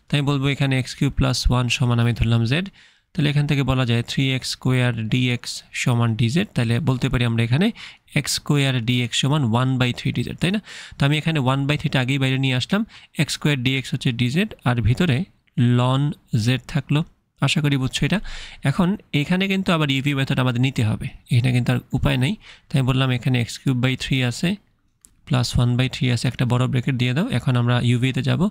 তাই বলবো এখানে এক্স কিউব প্লাস 1 সমান আমি ধরলাম জেড, তাহলে এখান থেকে বলা যায় 3x স্কোয়ার ডিএক্স সমান ডিজেড, তাহলে বলতে পারি আমরা এখানে এক্স স্কোয়ার ডিএক্স সমান 1/3 ডিজেড, তাই না? তো আমি এখানে 1/3টা আগেই বাইরে নিয়ে আসলাম, এক্স স্কোয়ার ডিএক্স হচ্ছে ডিজেড আর ভিতরে লন জেড থাকলো। আশা করি বুঝছো এটা। এখন এখানে কিন্তু আবার ইভি মেথড আমাদের নিতে হবে, এখানে কিন্তু আর উপায় নেই। তাই বললাম এখানে এক্স কিউব বাই 3 আছে প্লাস 1/3 আছে, একটা বড় ব্র্যাকেট দিয়ে দাও। এখন আমরা ইউভিতে যাব,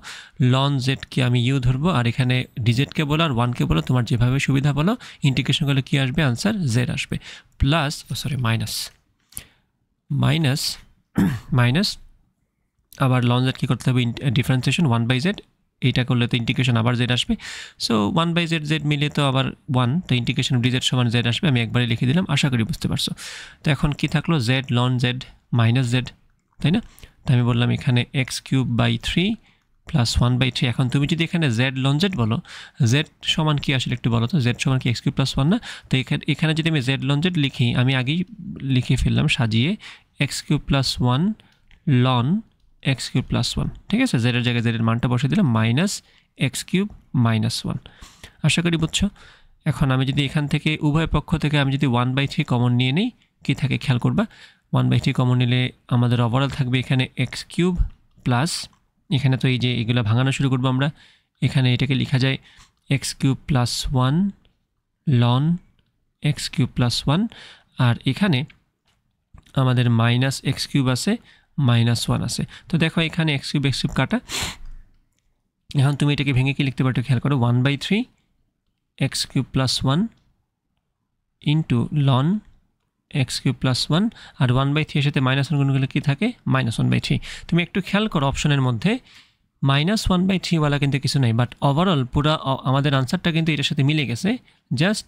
লন জেডকে আমি ইউ ধরবো আর এখানে ডিজেডকে বলো আর 1কে বলো, তোমার যেভাবে সুবিধা বলো। ইন্টিগ্রেশন করলে কী আসবে? আনসার জেড আসবে। প্লাস মাইনাস আবার লন জেড কী করতে হবে? ডিফারেন্সিয়েশন 1/z, এইটা করলে তো ইন্টিগ্রেশন আবার জেড আসবে। সো 1/z জেড মিলে তো আবার 1, তো ইন্টিগ্রেশন ডিজেড সমান জেড আসবে। আমি একবারে লিখে দিলাম, আশা করি বুঝতে পারছো। তো এখন কি থাকলো? Z ln z minus z, তাই না? তো আমি বললাম এখানে এক্স কিউব বাই 3 প্লাস 1/3। এখন তুমি যদি এখানে জেড লন জেড বলো, জেড সমান কি আসলে একটু বলো তো, জেড সমান কি এক্স কিউব প্লাস 1 না? তো এখানে যদি আমি জেড লন জেড লিখি, আমি আগেই লিখে ফেললাম সাজিয়ে x cube plus 1 ln x cube plus 1, ঠিক আছে? জেডের জায়গায় জেডের মানটা বসে দিলাম মাইনাস এক্স কিউব মাইনাস 1। আশা করি বুঝছো। এখন আমি যদি এখান থেকে উভয় পক্ষ থেকে আমি যদি 1/3 কমন নিয়ে নিই, কী থাকে খেয়াল করবা, 1/3 কমন নিলে আমাদের ওভারঅল থাকবে এখানে এক্স কিউব প্লাস, এখানে তো এই যে এগুলো ভাঙানো শুরু করবো আমরা, এখানে এটাকে লেখা যায় x cube plus 1 ln x cube plus 1, আর এখানে আমাদের মাইনাস এক্স কিউব আছে মাইনাস 1 আছে। তো দেখো এখানে এক্স কিউব কাটা। এখন তুমি এটাকে ভেঙে কি লিখতে পারো খেয়াল করো, 1/3 x cube plus 1 into loan x cube plus 1, আর 1/3 এর সাথে মাইনাস 1 গুণ করলে কী থাকে? -1/3। তুমি একটু খেয়াল করো অপশনের মধ্যে -1/3 ওয়ালা কিন্তু কিছু নেই, বাট ওভারঅল পুরো আমাদের আনসারটা কিন্তু এটার সাথে মিলে গেছে, জাস্ট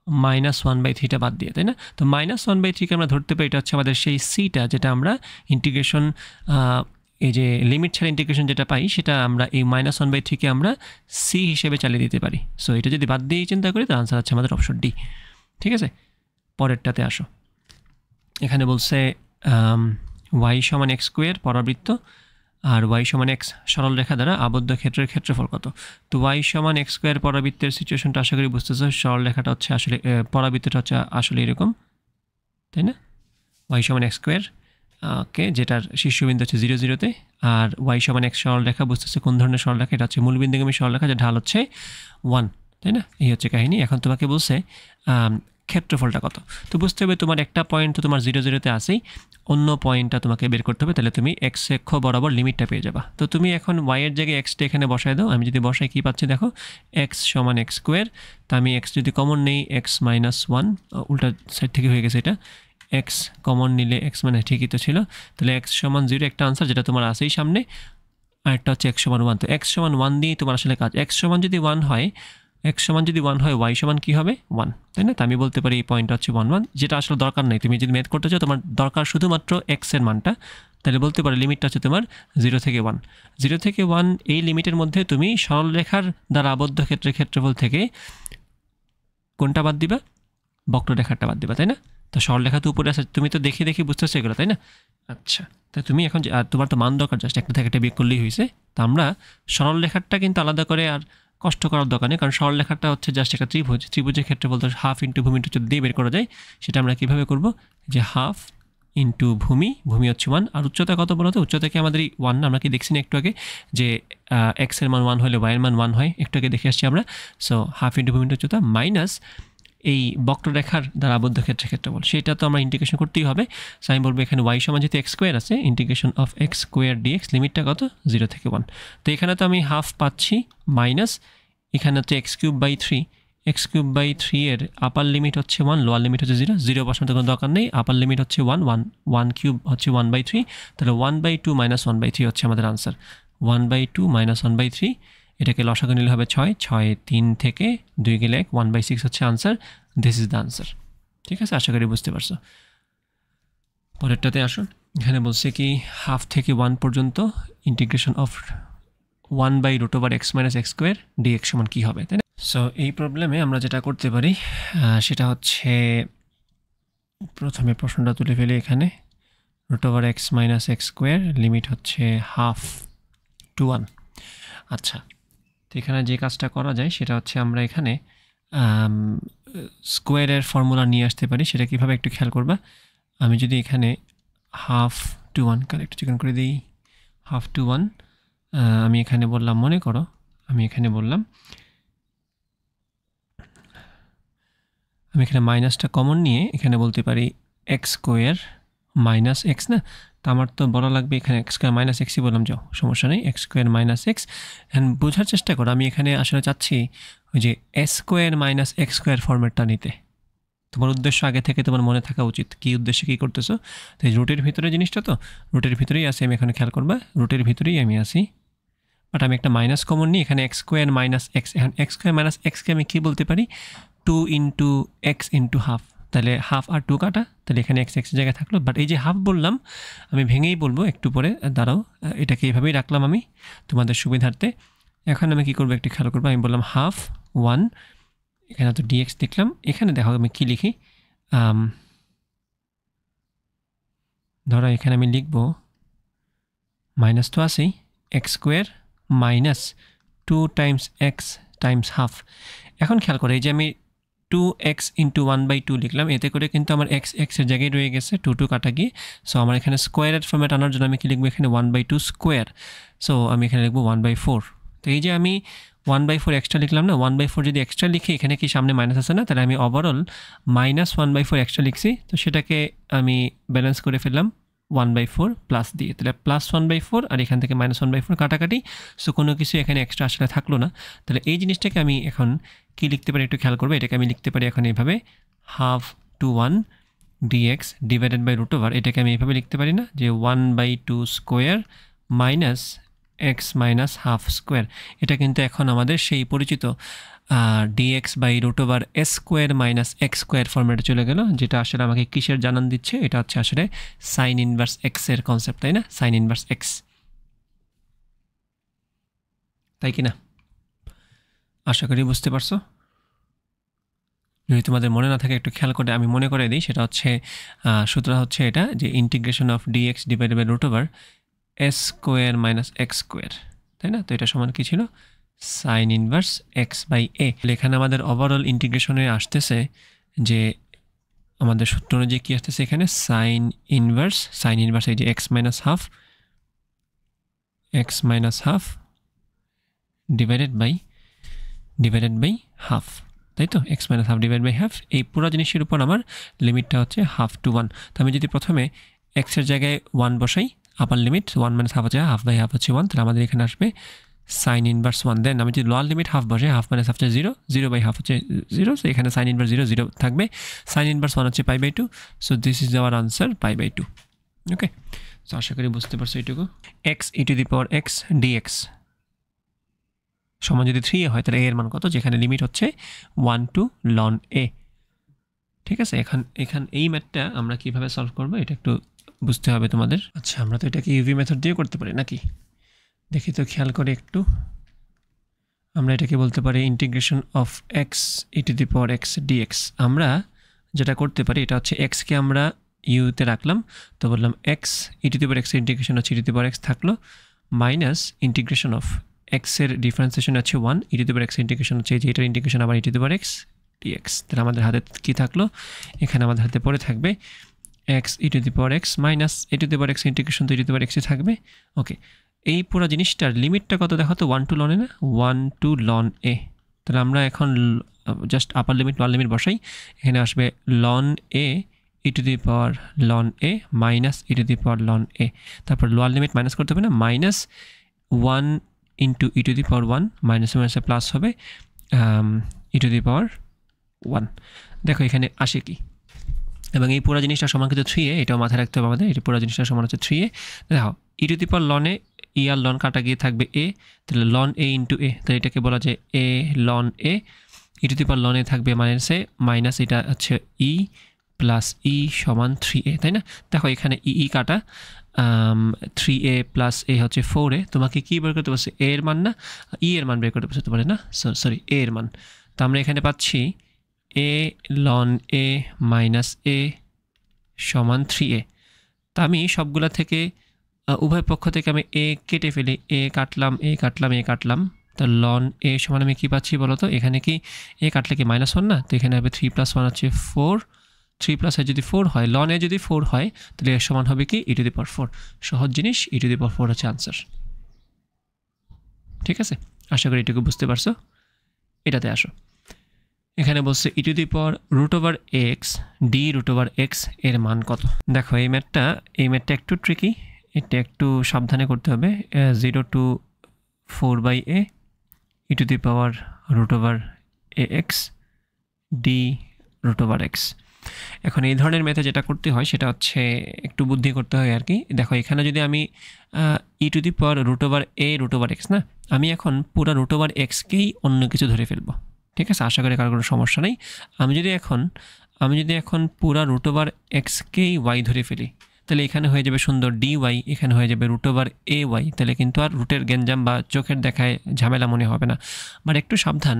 -1/3টা বাদ দিয়ে, তাই না? তো -1/3কে আমরা ধরতে পারি এটা হচ্ছে আমাদের সেই সিটা, যেটা আমরা ইন্টিগ্রেশন এই যে লিমিট ছাড়া ইন্টিগ্রেশন যেটা পাই, সেটা আমরা এই -1/3কে আমরা সি হিসেবে চালিয়ে দিতে পারি। সো এটা যদি বাদ দিয়েই চিন্তা করি তো আনসার হচ্ছে আমাদের অপশন ডি, ঠিক আছে? পরেরটাতে আসো। এখানে বলছে ওয়াই সমান এক্স স্কোয়ার পরাবৃত্ত আর ওয়াই সমান এক্স সরল রেখা দ্বারা আবদ্ধ ক্ষেত্রের ক্ষেত্রফল কত? তো ওয়াই সমান এক্স স্কোয়ার পরাবৃত্তের সিচুয়েশনটা আশা করি বুঝতেছো। সরল রেখাটা হচ্ছে আসলে পরাবৃত্তটা হচ্ছে আসলে এরকম, তাই না? ওয়াই সমান এক্স স্কোয়ার কে, যেটার শীর্ষবিন্দু হচ্ছে 0, 0-তে, আর ওয়াই সমান এক্স সরল রেখা বুঝতেছে কোন ধরনের সরল রেখা? এটা হচ্ছে মূলবিন্দুগামী সরল রেখা, যে ঢাল হচ্ছে 1, তাই না? এই হচ্ছে কাহিনী। এখন তোমাকে বলছে ক্ষেত্রফলটা কত। তো বুঝতে হবে তোমার একটা পয়েন্ট তো তোমার 0, 0-তে আসেই, অন্য পয়েন্টটা তোমাকে বের করতে হবে, তাহলে তুমি এক্স অক্ষ বরাবর লিমিটটা পেয়ে যাবা। তো তুমি এখন ওয়াইয়ের জায়গায় এক্সটা এখানে বসায় দাও। আমি যদি বসাই কী পাচ্ছি দেখো, এক্স সমান এক্স স্কোয়ার। তা আমি এক্স যদি কমন নেই, এক্স মাইনাস 1, উল্টা সাইড থেকে হয়ে গেছে এটা, এক্স কমন নিলে এক্স মানে ঠিকই তো ছিল, তাহলে এক্স সমান 0 একটা আনসার, যেটা তোমার আসেই সামনে। আর একটা হচ্ছে এক্স সমান 1, তো এক্স সমান 1 দিয়েই তোমার আসলে কাজ। এক্স সমান যদি 1 হয়, ওয়াই সমান কী হবে? 1, তাই না? তো আমি বলতে পারি এই পয়েন্টটা হচ্ছে 1, 1, যেটা আসলে দরকার নেই। তুমি যদি ম্যাথ করতে চাও, তোমার দরকার শুধুমাত্র এক্সের মানটা, তাহলে বলতে পারো লিমিটটা হচ্ছে তোমার 0 থেকে 1। 0 থেকে 1 এই লিমিটের মধ্যে তুমি সরলরেখার দ্বারা আবদ্ধ ক্ষেত্রের ক্ষেত্রফল থেকে কোনটা বাদ দিবা? বক্ররেখাটা বাদ দিবা, তাই না? তো সরলরেখা তো উপরে আছে, তুমি তো দেখে বুঝতেছো এগুলো, তাই না? আচ্ছা, তো তুমি এখন তোমার তো মান দরকার, জাস্ট একটা থেকে একটা বিয়োগ করলেই হয়েছে। তো আমরা সরলরেখাটা কিন্তু আলাদা করে আর কষ্ট করার দরকার নেই, কারণ সরলরেখাটা হচ্ছে জাস্ট একটা ত্রিভুজের ক্ষেত্রে বলতে হাফ ইন্টু ভূমি ইন্টু উচ্চতা দিয়ে বের করা যায়। সেটা আমরা কীভাবে করব? যে হাফ ইন্টু ভূমি হচ্ছে 1, আর উচ্চতা কত বলো তো? উচ্চতা কি আমাদের 1 না? আমরা কি দেখছি না একটু আগে যে এক্সের মান 1 হলে ওয়াইয়ের মান 1 হয়, একটু আগে দেখে আসছি আমরা। সো হাফ ইন্টু ভূমি ইন্টু উচ্চতা মাইনাস এই বক্ররেখার দ্বারা আবদ্ধ ক্ষেত্রফল, সেটা তো আমরা ইন্টিগ্রেশন করতেই হবে। সো আমি বলবো এখানে ওয়াই সমান যেহেতু এক্স স্কোয়ার আছে, integration of x square dx, লিমিটটা কত? 0 থেকে 1। তো এখানে তো আমি হাফ পাচ্ছি মাইনাস, এখানে হচ্ছে এক্স কিউব বাই 3 এর আপার লিমিট হচ্ছে 1, লোয়ার লিমিট হচ্ছে 0, 0 বসানোর কোনো দরকার নেই। আপার লিমিট হচ্ছে 1 কিউব হচ্ছে 1/3, তাহলে 1/2 মাইনাস 1/3 হচ্ছে আমাদের আনসার। 1/2 মাইনাস 1/3, এটাকে লসাগু নিলে হবে 6, 6 3 থেকে 2 গেলে 1, 1/6 হচ্ছে answer. This is the answer, ঠিক আছে? আশা করি বুঝতে পারছো। পরেরটাতে আসুন। এখানে বলছে কি হাফ থেকে 1 পর্যন্ত integration of 1/√x - x square dx সমান কী হবে, তাই না? সো এই প্রবলেমে আমরা যেটা করতে পারি সেটা হচ্ছে প্রথমে প্রশ্নটা তুলে ফেলি। এখানে √x - x স্কোয়ার লিমিট হচ্ছে 1/2 to 1। আচ্ছা, তো এখানে যে কাজটা করা যায় সেটা হচ্ছে আমরা এখানে স্কোয়ারের ফর্মুলা নিয়ে আসতে পারি। সেটা কীভাবে একটু খেয়াল করবা। আমি যদি এখানে 1/2 to 1 কারেক্ট চিকন করে দিই, 1/2 to 1 আমি এখানে বললাম, মনে করো আমি এখানে মাইনাসটা কমন নিয়ে এখানে বলতে পারি x স্কোয়ার মাইনাস এক্স, না তো আমার তো বলা লাগবে এখানে x স্কোয়ার মাইনাস এক্সই বললাম, যাও সমস্যা নেই, x square minus x. And বোঝার চেষ্টা করো, আমি এখানে আসলে চাচ্ছি ওই যে s square minus x square ফর্মেটটা নিতে। তোমার উদ্দেশ্য আগে থেকে তোমার মনে থাকা উচিত, কী উদ্দেশ্যে কী করতেছো। তো এই রুটের ভিতরে জিনিসটা, তো রুটের ভিতরেই আসি আমি, এখানে খেয়াল করবা রুটের ভিতরেই আমি আসি, বাট আমি একটা মাইনাস কমন নিই এখানে x স্কোয়ার মাইনাস এক্স। এখন x স্কোয়ার মাইনাস এক্সকে আমি কী বলতে পারি, 2 × x × হাফ, তাহলে হাফ আর 2 কাটা, তাহলে এখানে x এক্সের জায়গায় থাকলো। বাট এই যে হাফ বললাম আমি ভেঙেই বলবো একটু পরে, দাঁড়াও এটাকে এইভাবেই রাখলাম আমি তোমাদের সুবিধার্থে। এখন আমি কী করবো একটু খেয়াল করবো, আমি বললাম 1/2 এখানে তো dx দেখলাম, এখানে দেখো আমি কী লিখি, ধরো এখানে আমি লিখব মাইনাস তো আছেই, x square minus 2 × x × half. এখন খেয়াল করে এই যে আমি 2x × 1/2 লিখলাম, এতে করে কিন্তু আমার x এক্সের জায়গায় রয়ে গেছে, 2 কাটা গিয়ে। সো আমার এখানে স্কোয়ারের ফর্মেট আনার জন্য আমি কি লিখবো, এখানে 1/2 স্কোয়ার। সো আমি এখানে লিখবো 1/4। তো এই যে আমি 1/4 এক্সট্রা লিখলাম না, 1/4 যদি এক্সট্রা লিখি এখানে কি সামনে মাইনাস আছে না, তাহলে আমি ওভারঅল -1/4 এক্সট্রা লিখছি। তো সেটাকে আমি ব্যালেন্স করে ফেললাম 1/4 প্লাস দিয়ে, তাহলে +1/4 আর এখান থেকে -1/4 কাটাকাটি। সো কোনো কিছু এখানে এক্সট্রা আসলে থাকলো না। তাহলে এই জিনিসটাকে আমি এখন কি লিখতে পারি একটু খেয়াল করবো, এটাকে আমি লিখতে পারি এখন এইভাবে 1/2 to 1 dx ডিভাইডেড বাই √, এটাকে আমি এইভাবে লিখতে পারি না যে 1/2 square minus x minus half square. এটা কিন্তু এখন আমাদের সেই পরিচিত dx by √s square minus x square ফর্মেটে চলে গেল, যেটা আসলে আমাকে কিসের জানান দিচ্ছে, এটা হচ্ছে আসলে সাইন ইনভার্স এক্স এর কনসেপ্ট, তাই না? সাইন ইনভার্স এক্স, তাই কি না? আশা করি বুঝতে পারছো। যদি তোমাদের মনে না থাকে একটু খেয়াল করে আমি মনে করে দিই, সেটা হচ্ছে সূত্র হচ্ছে এটা যে integration of dx divided by √s square minus x square, তাই না? তো এটা সমান কি ছিল, sine inverse x by a. এখানে আমাদের ওভারঅল ইন্টিগ্রেশনে আসতেছে যে আমাদের সূত্র অনুযায়ী কী আসতেছে এখানে, সাইন ইনভার্স এই যে x minus half divided by half, তাই তো, x - half divide by half. এই পুরো জিনিসের উপর আমার লিমিটটা হচ্ছে 1/2 to 1। তো আমি যদি প্রথমে এক্সের জায়গায় 1 বসাই, আপার লিমিট 1 - হাফ হচ্ছে হাফ বাই হাফ হচ্ছে 1, তাহলে আমাদের এখানে আসবে সাইন ইনভার্স 1। দেন আমি যদি লোয়ার লিমিট হাফ বসাই, হাফ - হাফ হচ্ছে 0 বাই হাফ হচ্ছে 0, সো এখানে সাইন ইনভার্স 0 থাকবে। সাইন ইনভার্স 1 হচ্ছে π/2, so this is our answer π/2। Okay, so আশা করি বুঝতে পারছো এইটুকু। x e⁻x dx সমান যদি 3a হয় তাহলে a এর মান কত, যেখানে লিমিট হচ্ছে 1 to ln a। ঠিক আছে, এখান এই ম্যাথটা আমরা কিভাবে সলভ করব এটা একটু বুঝতে হবে তোমাদের। আচ্ছা, আমরা তো এটাকে ইউভি মেথড দিয়ে করতে পারি নাকি, দেখি তো খেয়াল করে একটু। আমরা এটাকে বলতে পারি integration of x e⁻x dx। আমরা যেটা করতে পারি এটা হচ্ছে এক্সকে আমরা ইউতে রাখলাম, তো বললাম x e⁻x ইন্টিগ্রেশন হচ্ছে e⁻x থাকলো, মাইনাস ইন্টিগ্রেশন অফ এক্স এর ডিফারেন্সিয়েশন আছে 1, e⁻x ইন্টিগ্রেশন হচ্ছে যে এটার ইন্টিগ্রেশন আবার e⁻x dx। তাহলে আমাদের হাতে কি থাকলো, এখানে আমাদের হাতে পড়ে থাকবে x e⁻x minus e⁻x integration তো e⁻x থাকবে। ওকে, এই পুরো জিনিসটার লিমিটটা কত দেখো তো, 1 to ln a না, 1 to ln a। তাহলে আমরা এখন জাস্ট আপার লিমিট লোয়ার লিমিট বসাই, এখানে আসবে ln a e⁻ln a minus e⁻ln a। তারপর লোয়ার লিমিট মাইনাস করতে হবে না, মাইনাস 1 ইন্টু e⁻1 মাইনাসে মাইনাসে প্লাস হবে e⁻1। দেখো এখানে আসে কি, এবং এই পুরো জিনিসটা সমান কিন্তু 3a, এটাও মাথায় রাখতে হবে আমাদের, এই পুরো জিনিসটা সমান হচ্ছে 3a। দেখো e⁻ln a, E R loan কাটা গিয়ে থাকবে a, তাহলে ln a ইন্টু a, তাহলে এটাকে বলা যায় a ln a। e⁻ln a থাকবে মাইনাসে, মাইনাস এটা হচ্ছে e প্লাস ই সমান 3a, তাই না? দেখো এখানে ই কাটা, 3a প্লাস এ হচ্ছে 4a। তোমাকে কী বের করতে পারছে? এ এর মান না, ই এর মান বের করতে পারছে তোমার না, সরি এ এর মান। তো আমরা এখানে পাচ্ছি a ln a minus a সমান 3a। তা আমি সবগুলা থেকে উভয় পক্ষ থেকে আমি এ কেটে ফেলি, এ কাটলাম, এ কাটলাম, এ কাটলাম। তো লন এ সমান আমি কী পাচ্ছি বলো তো? এখানে কি এ কাটলে কি -1 না? তো এখানে হবে 3 + 1 হচ্ছে 4, 3 + এ যদি 4 হয়, লন এ যদি 4 হয় তাহলে এর সমান হবে কি e⁴। সহজ জিনিস, e⁴ হচ্ছে আনসার। ঠিক আছে, আশা করি এটুকু বুঝতে পারছো। এটাতে আসো, এখানে বলছে e√x d√x এর মান কত? দেখো এই ম্যাথটা একটু ট্রিকি, এটা একটু সাবধানে করতে হবে। 0 to 4/a e⁻√ax d√x। এখন এই ধরনের ম্যাথে যেটা করতে হয় সেটা হচ্ছে একটু বুদ্ধি করতে হয় আর কি। দেখো এখানে যদি আমি e⁻√a√x না, আমি এখন পুরো √x-কেই অন্য কিছু ধরে ফেলবো। ঠিক আছে, আশা করি কারো কোনো সমস্যা নেই। আমি যদি এখন পুরা √x-কেই y ধরে ফেলি, তাহলে এখানে হয়ে যাবে সুন্দর dy, এখানে হয়ে যাবে √ay। তাহলে কিন্তু আর রুটের গ্যাঞ্জাম বা চোখের দেখায় ঝামেলা মনে হবে না। বাট একটু সাবধান,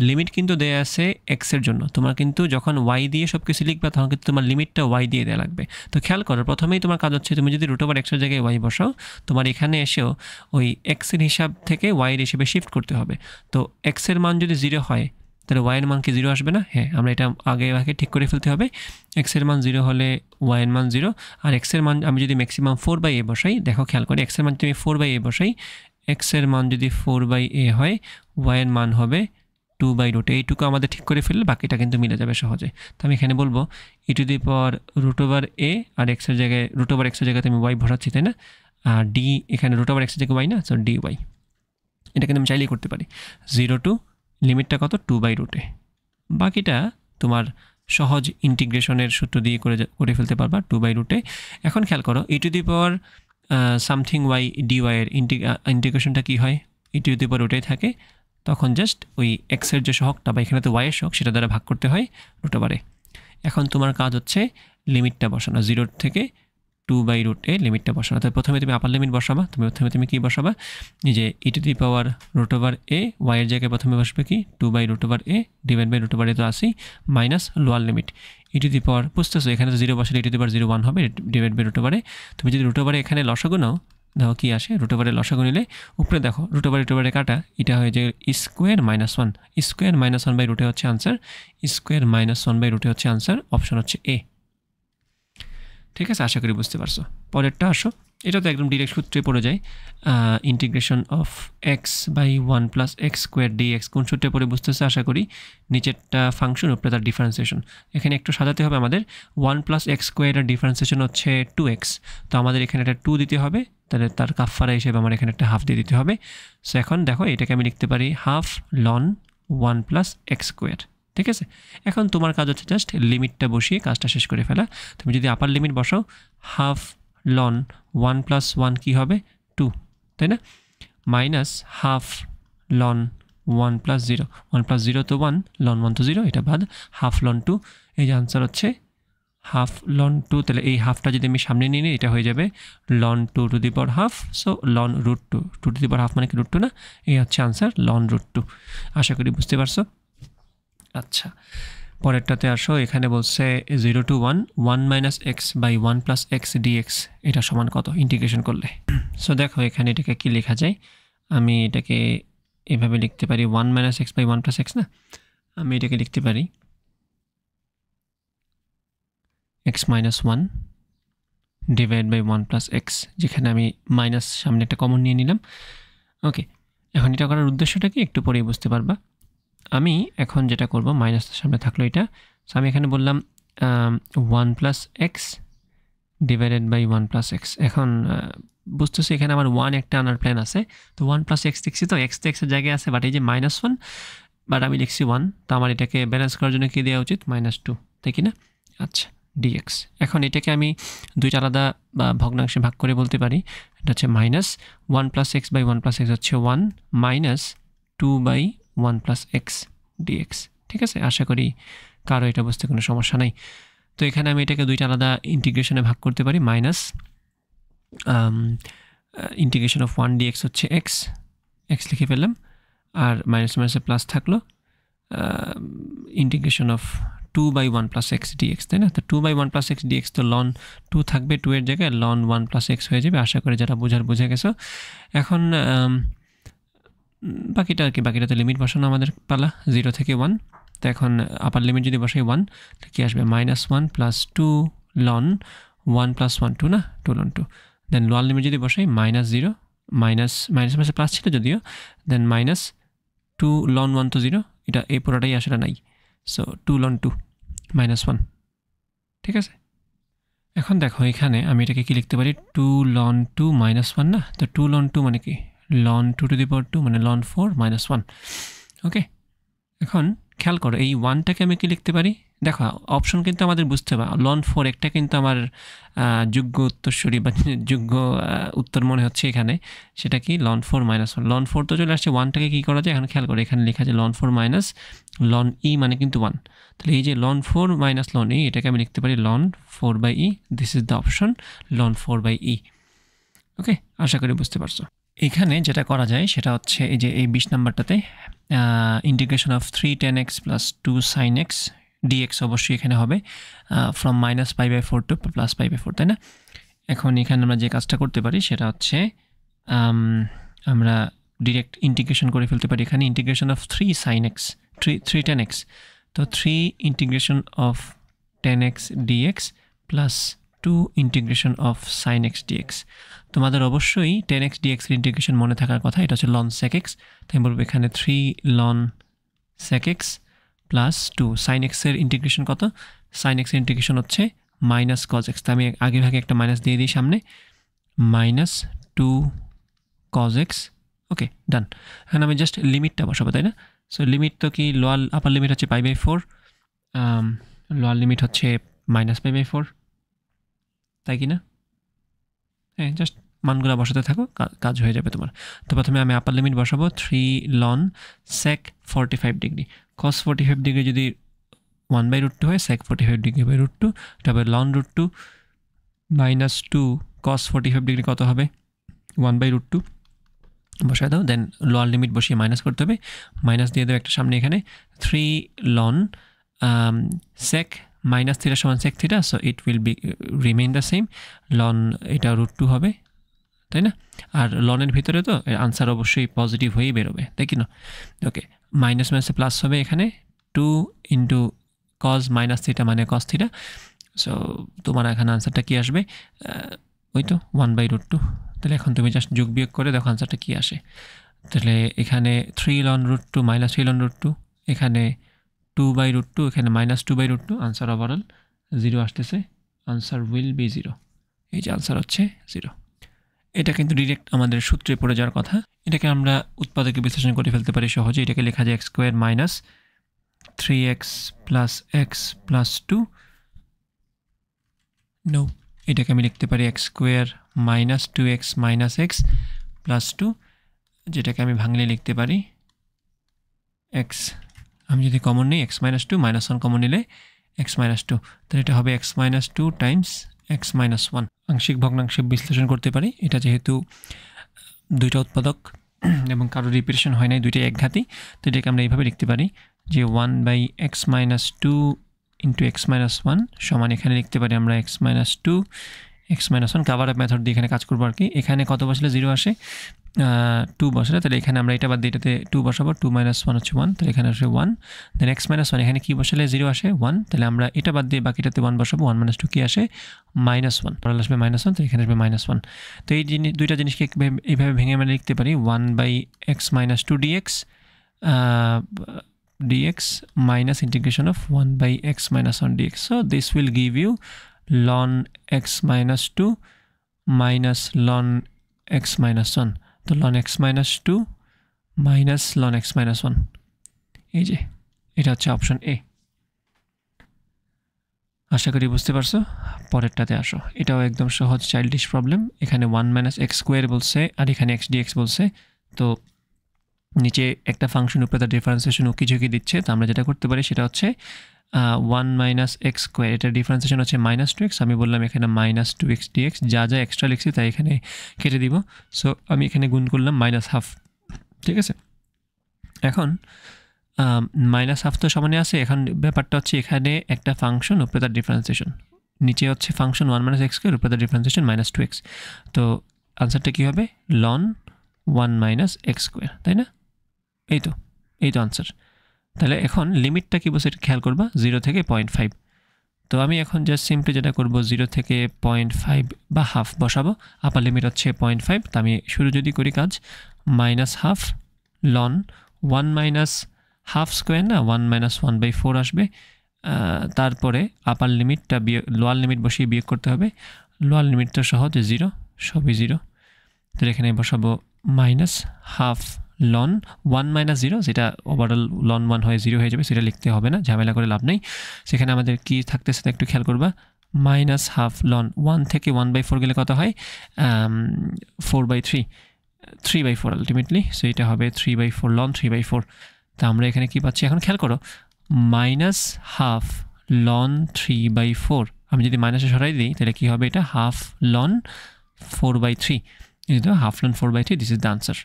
লিমিট কিন্তু দেয়া আছে x এর জন্য। তোমার কিন্তু যখন y দিয়ে সব কিছু লিখবে তখন কিন্তু তোমার লিমিটটা y দিয়ে দেওয়া লাগবে। তো খেয়াল করো, প্রথমেই তোমার কাজ হচ্ছে তুমি যদি √x এর জায়গায় y বসাও, তোমার এখানে এসেও ওই x এর হিসাব থেকে y এর হিসেবে শিফট করতে হবে। তো x এর মান যদি 0 হয় তাহলে y এর মান কি 0 আসবে না? হ্যাঁ, আমরা এটা আগে ঠিক করে ফেলতে হবে। x এর মান 0 হলে y এর মান 0, আর x এর মান আমি যদি ম্যাক্সিমাম 4/a বসাই, দেখো খেয়াল করে x এর মান যদি 4/a বসাই, x এর মান যদি 4/a হয়, y এর মান হবে 2/√a। এইটুকু আমাদের ঠিক করে ফেললে বাকিটা কিন্তু মিলে যাবে সহজে। তো আমি এখানে বলবো e⁻√a, আর x এর জায়গায় √x এর জায়গাতে আমি y বসাচ্ছি, তাই না? আর d এখানে √x এর জায়গায় y না, সো dy। এটা কিন্তু আমি চাইলেই করতে পারি। 0 to লিমিটটা কত? 2/√a। বাকিটা তোমার সহজ ইন্টিগ্রেশনের সূত্র দিয়ে করে ফেলতে পারবা, 2/√a। এখন খেয়াল করো e⁻something y dy এর ইন্টিগ্রেশনটা কী হয়? e⁻√a থাকে, তখন জাস্ট ওই x এর যে সহগটা বা এখানে তো y এর সহগ সেটা দ্বারা ভাগ করতে হয় √a। এখন তোমার কাজ হচ্ছে লিমিটটা বসানো, 0 থেকে 2/√a লিমিটটা বসানো। তাই প্রথমে তুমি আপার লিমিট বসাবা। তুমি কি বসাবা? যে e⁻√a, y এর জায়গায় প্রথমে বসবে কি 2/√a /√a তো আসি, মাইনাস লোয়ার লিমিট বুঝতেছো, এখানে তো 0 বসালে e⁻01 হবে /√a। তুমি যদি √a এখানে লসাগু নাও, দেখো কি আসে, √a লসাগু নিলে উপরে দেখো √a কাটা, এটা হয়ে যায় স্কোয়ার -1। স্কোয়ার -1/√a হচ্ছে আনসার, স্কোয়ার -1/√a হচ্ছে আনসার, অপশন হচ্ছে এ। ঠিক আছে, আশা করি বুঝতে পারছো। পরেরটা আসো, এটা তো একদম ডিরেক্ট সূত্রে পড়ে যায়, integration of x/1 + x² dx। কোন সূত্রে পড়ে বুঝতেছে আশা করি? নিচেরটা ফাংশন, উপরে তার ডিফারেন্সিয়েশন। এখানে একটু সাজাতে হবে আমাদের। 1 + x² এর ডিফারেন্সিয়েশন হচ্ছে 2x, তো আমাদের এখানে একটা 2 দিতে হবে, তাহলে তার কাফারা হিসেবে আমার এখানে একটা হাফ দিয়ে দিতে হবে। সো এখন দেখো এটাকে আমি লিখতে পারি হাফ লন 1 + x²। ঠিক আছে, এখন তোমার কাজ হচ্ছে জাস্ট লিমিটটা বসিয়ে কাজটা শেষ করে ফেলা। তুমি যদি আপার লিমিট বসাও, হাফ লন 1 + 1 কী হবে? 2, তাই না? মাইনাস হাফ লন 1 + 0, 1 + 0 তো 1, লন 1 তো 0, এটা বাদ, হাফ লন 2। এই যে আনসার হচ্ছে হাফ লন 2। তাহলে এই হাফটা যদি আমি সামনে নিয়ে নিই, এটা হয়ে যাবে লন 2^2। সো লন √2, 2^2 মানে কি √2 না? এই হচ্ছে আনসার, লন √2। আশা করি বুঝতে পারছো। আচ্ছা, পরেরটাতে আসো। এখানে বলছে 0 to 1 1 - x/1 + x dx এটা সমান কত ইন্টিগ্রেশন করলে? সো দেখো এখানে এটাকে কি লেখা যায়, আমি এটাকে এভাবে লিখতে পারি 1 - x/1 + x না, আমি এটাকে লিখতে পারি x - 1 /1 + x, যেখানে আমি মাইনাস সামনে একটা কমন নিয়ে নিলাম। ওকে, এখন এটা করার উদ্দেশ্যটা কি একটু পরেই বুঝতে পারবা। আমি এখন যেটা করব, মাইনাসের সামনে থাকলো এটা, সো আমি এখানে বললাম 1 + x /1 + x। এখন বুঝতেছি এখানে আমার 1 একটা আনার প্ল্যান আছে, তো 1 + x লিখছি, তো x তো x এর জায়গায় আছে, বাট এই যে -1, বাট আমি লিখছি 1, তো আমার এটাকে ব্যালেন্স করার জন্য কী দেওয়া উচিত? -2, তাই কি না? আচ্ছা, dx। এখন এটাকে আমি দুইটা আলাদা ভগ্নাংশে ভাগ করে বলতে পারি, এটা হচ্ছে -1 + x/1 + x হচ্ছে 1 -2/1 + x dx। ঠিক আছে, আশা করি কারো এটা বুঝতে কোনো সমস্যা নাই। তো এখানে আমি এটাকে দুইটা আলাদা ইন্টিগ্রেশনে ভাগ করতে পারি, মাইনাস ইন্টিগ্রেশন অফ 1 dx হচ্ছে এক্স লিখে ফেললাম, আর মাইনাস মাইনাসে প্লাস থাকলো integration of 2/1 plus x dx, তাই না? তো 2/1 প্লাস এক্স ডিএক্স, তো লন 2 থাকবে, 2 এর জায়গায় লন 1 প্লাস এক্স হয়ে যাবে। আশা করি যারা বুঝে গেছো। এখন বাকিটা আর কি, বাকিটা তো লিমিট বসানো আমাদের পালা 0 থেকে 1। তো এখন আপার লিমিট যদি বসাই 1, তো কী আসবে? -1 প্লাস 2 লন 1 প্লাস 1 2 না, 2 লন 2। দেন লোয়ার লিমিট যদি বসাই -0 মাইনাস মাইনাসে প্লাস ছিল যদিও, দেন -2 লন 1 তো 0, এটা এই পুরোটাই আসলে নাই। সো 2 লন 2 -1, ঠিক আছে? এখন দেখো এখানে আমি এটাকে কি লিখতে পারি, 2 লন 2 -1 না? তো 2 লন 2 মানে কি? লন 2 টু দি পাওয়ার 2 মানে লন 4 -1। ওকে, এখন খেয়াল করো এই 1টাকে আমি কি লিখতে পারি? দেখো অপশন কিন্তু আমাদের বুঝতে হবে। লন 4 একটা কিন্তু আমার যোগ্য উত্তরসূরি বা যোগ্য উত্তর মনে হচ্ছে এখানে, সেটা কি? লন 4 -1। লন 4 তো চলে আসছে, 1টাকে কী করা যায়? এখন খেয়াল করো এখানে লেখা আছে লন 4 মাইনাস লন ই মানে কিন্তু 1। তাহলে এই যে লন 4 মাইনাস লন ই, এটাকে আমি লিখতে পারি ln 4/e। This is the option, ln 4/e। Okay, আশা করি বুঝতে পারছো। এখানে যেটা করা যায় সেটা হচ্ছে এই যে এই 20 নাম্বারটাতে integration of 3 tan x plus 2 sin x dx অবশ্যই এখানে হবে ফ্রম -π/4 টু +π/4, তাই না? এখন এখানে আমরা যে কাজটা করতে পারি সেটা হচ্ছে আমরা ডিরেক্ট ইন্টিগ্রেশন করে ফেলতে পারি। এখানে integration of 3 sin x 3 tan x, তো 3 integration of tan x dx plus 2 integration of sin x dx। তোমাদের অবশ্যই tan x dx এর ইন্টিগ্রেশন মনে থাকার কথা, এটা হচ্ছে ln sec x। তাই আমি বলবো এখানে 3 ln sec x plus 2 sin x এর ইন্টিগ্রেশন কত? sin x এর ইন্টিগ্রেশন হচ্ছে মাইনাস cos x। তো আমি আগে ভাগে একটা মাইনাস দিয়ে দিই সামনে, -2 cos x। ওকে, ডান। এখন আমি জাস্ট লিমিটটা বসাবো, তাই না? সো লিমিট তো কি, লোয়ার আপার লিমিট হচ্ছে π/4, লোয়ার লিমিট হচ্ছে -π/4, তাই কি না? হ্যাঁ, জাস্ট মানগুলো বসাতে থাকো, কাজ হয়ে যাবে তোমার। তো প্রথমে আমি আপার লিমিট বসাবো 3 ln sec 45 degree. cos 45 degree যদি 1/√2 হয়, sec 45 ডিগ্রি √2, এটা হবে ln √2 -2 cos 45 ডিগ্রি কত হবে? 1/√2 বসায় দাও। দেন লোয়ার লিমিট বসিয়ে মাইনাস করতে হবে, মাইনাস দিয়ে দাও একটা সামনে এখানে, 3 ln sec -θ সমান sec θ, so it will be remain the same, ln এটা √2 হবে, তাই না? আর লনের ভিতরে তো আনসার অবশ্যই পজিটিভ হয়েই বেরোবে, তাই কি না? ওকে, মাইনাস মাইনাসে প্লাস হবে এখানে, 2 ইন্টু cos -θ মানে cos θ। সো তোমার এখানে আনসারটা কী আসবে? ওই তো 1/√2। তাহলে এখন তুমি জাস্ট যোগ বিয়োগ করে দেখো আনসারটা কী আসে। তাহলে এখানে 3 ln √2 -3 ln √2, এখানে 2/√2, এখানে -2/√2, আনসার ওভারঅল 0 আসতেছে। Answer will B 0। এই যে আনসার হচ্ছে 0। এটা কিন্তু ডিরেক্ট আমাদের সূত্রে পড়ে যাওয়ার কথা। এটাকে আমরা উৎপাদকে বিশ্লেষণ করে ফেলতে পারি সহজে। এটাকে লেখা যায় x² minus 3x plus x plus 2। No, এটাকে আমি লিখতে পারি x² minus 2x minus x plus 2, যেটাকে আমি ভাঙলে লিখতে পারি x, আমি যদি কমন নিই x মাইনাস 2, -1 কমন নিলে x মাইনাস 2, তাহলে এটা হবে x minus 2 Times x minus 1। আংশিক ভগ্নাংশে বিশ্লেষণ করতে পারি, এটা যেহেতু দুইটা উৎপাদক এবং কারো রিপিটেশন হয় নাই, দুইটাই একঘাতী, তো এটাকে আমরা এইভাবে লিখতে পারি যে 1/x minus 2 into x minus 1 সমান, এখানে লিখতে পারি আমরা x minus 2 x minus 1 cover up method দিয়ে এখানে কাজ করবো আর কি। এখানে কত বসলে 0 আসে? 2 বসলে, তাহলে এখানে আমরা এটা বাদ দিয়ে এটাতে 2 বসাবো, 2 - 1 হচ্ছে 1, তাহলে এখানে আসবে 1। দেন x মাইনাস 1, এখানে কী বসালে 0 আসে? 1, তাহলে আমরা এটা বাদ দিয়ে বাকিটাতে 1 বসাবো, 1 - 2 কী আসে? -1, পরে আসবে -1, তো এখানে আসবে -1। তো এই দুইটা জিনিসকে এইভাবে ভেঙে আমরা লিখতে পারি 1/x minus 2 dx minus integration of 1/x minus 1 dx. So this will give you ln x minus 2 minus ln x minus 1. তো ln x minus 2 minus ln x minus 1, এই যে এটা হচ্ছে অপশন এ। আশা করি বুঝতে পারছো। পরেরটাতে আসো, এটাও একদম সহজ চাইল্ডিশ প্রবলেম। এখানে 1 - x² বলছে আর এখানে x dx বলছে। তো নিচে একটা ফাংশন উপরে তার ডিফারেন্সিয়েশন ও কিছু কি দিচ্ছে, তো আমরা যেটা করতে পারি সেটা হচ্ছে ওয়ান মাইনাস এক্স স্কোয়ার, এটা ডিফারেন্সিয়েশন হচ্ছে মাইনাস টু এক্স। আমি বললাম এখানে মাইনাস টু এক্স ডিএক্স, যা যা এক্সট্রা লিখছি তাই এখানে কেটে দিব। সো আমি এখানে গুণ করলাম মাইনাস হাফ, ঠিক আছে। এখন মাইনাস হাফ তো সমানে আছে। এখন ব্যাপারটা হচ্ছে এখানে একটা ফাংশন উপরে তার ডিফারেন্সিয়েশন, নিচে হচ্ছে function one minus x square, উপরে তার ডিফারেন্সিয়েশন মাইনাস টু এক্স। তো আনসারটা কী হবে? Ln one minus x square, তাই না? এই তো আনসার। তাহলে এখন লিমিটটা কী বলছে এটা খেয়াল করবা, 0 থেকে 0.5। তো আমি এখন জাস্ট সিম্পলি যেটা করব, 0 থেকে 0.5 বা হাফ বসাবো। আপার লিমিট হচ্ছে 0.5। তো আমি শুরু যদি করি কাজ, minus half loan one minus half square, না 1 মাইনাস 1/4 আসবে। তারপরে আপার লিমিটটা লোয়ার লিমিট বসিয়ে বিয়োগ করতে হবে। লোয়ার লিমিটটা সহজ, 0, সবই 0। তো এখানে বসাবো মাইনাস হাফ লন 1 মাইনাস 0, যেটা ওভারঅল লন 1 হয়ে 0 হয়ে যাবে, সেটা লিখতে হবে না, ঝামেলা করে লাভ নেই। সেখানে আমাদের কি থাকতেছে একটু খেয়াল করবা, মাইনাস হাফ লন 1 থেকে 1/4 গেলে কত হয়? 4/3, 3/4 আলটিমেটলি। সো এটা হবে 3/4 লন 3/4। তা আমরা এখানে কি পাচ্ছি এখন খেয়াল করো, মাইনাস হাফ লন 3/4। আমি যদি মাইনাসে সরাই দিই তাহলে কি হবে? এটা হাফ লন 4/3। এই তো half loan 4/3, this is the answer.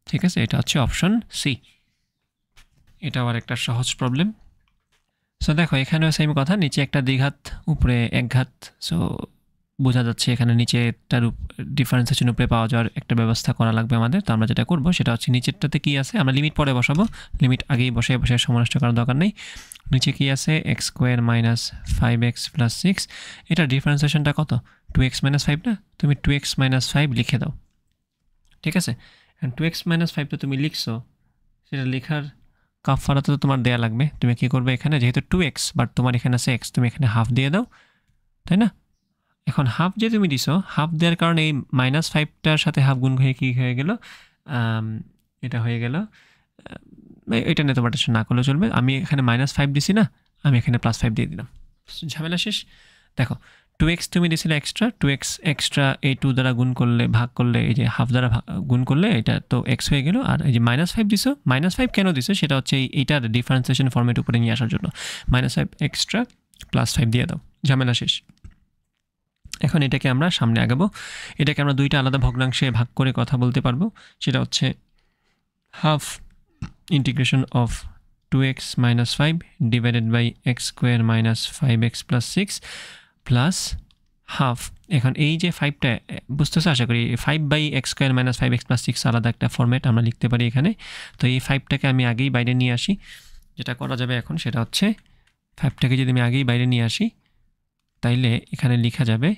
ঠিক আছে, এটা হচ্ছে অপশন সি। এটা আবার একটা সহজ প্রবলেম। সো দেখো এখানেও সেম কথা, নিচে একটা দ্বিঘাত উপরে এক ঘাত। সো বোঝা যাচ্ছে এখানে নিচেটার ডিফারেন্সিয়েশন উপরে পাওয়া যাওয়ার একটা ব্যবস্থা করা লাগবে আমাদের। তো আমরা যেটা করবো সেটা হচ্ছে নিচেরটাতে কি আছে, আমরা লিমিট পরে বসাবো, লিমিট আগেই বসে সময় নষ্ট করার দরকার নেই। নিচে কি আছে? X square minus 5x plus 6। এটা ডিফারেন্সিয়েশনটা কত? 2x মাইনাস 5 না? তুমি 2x মাইনাস 5 লিখে দাও, ঠিক আছে। 2x মাইনাস 5 তো তুমি লিখছো, সেটা লেখার কাফারা তো তোমার দেয়া লাগবে। তুমি কি করবে এখানে, যেহেতু 2x বাট তোমার এখানে আছে x, তুমি এখানে হাফ দিয়ে দাও, তাই না? এখন হাফ যে তুমি দিছো, হাফ দেওয়ার কারণে এই মাইনাস 5টার সাথে হাফ গুণ হয়ে কী হয়ে গেল? এটা হয়ে গেল, এটা নিয়ে তোমার টেনশন না করলে চলবে। আমি এখানে মাইনাস 5 দিছি না, আমি এখানে প্লাস 5 দিয়ে দিলাম, ঝামেলা শেষ। দেখো 2x তুমি দিছিলে এক্সট্রা, 2x এক্সট্রা এই 2 দ্বারা গুণ করলে, ভাগ করলে, এই যে হাফ দ্বারা গুণ করলে এটা তো x হয়ে গেল। আর এই যে মাইনাস 5 দিছো, মাইনাস 5 কেন দিছো সেটা হচ্ছে এইটার ডিফারেন্সিয়েশন ফর্মেট উপরে নিয়ে আসার জন্য। মাইনাস 5 এক্সট্রা প্লাস 5 দিয়ে দাও, ঝামেলা শেষ। এখন এটাকে আমরা সামনে আগাবো। এটাকে আমরা দুইটা আলাদা ভগ্নাংশে ভাগ করে কথা বলতে পারবো। সেটা হচ্ছে half integration of 2x minus 5 divided by x square minus 5x plus 6 plus half. এখন এই যে 5টা বুঝতেছে আশা করি, 5/x square minus 5x plus 6 আলাদা একটা ফর্মেট আমরা লিখতে পারি এখানে। তো এই 5টাকে আমি আগেই বাইরে নিয়ে আসি। যেটা করা যাবে এখন সেটা হচ্ছে 5টাকে যদি আমি আগেই বাইরে নিয়ে আসি তাইলে এখানে লেখা যাবে,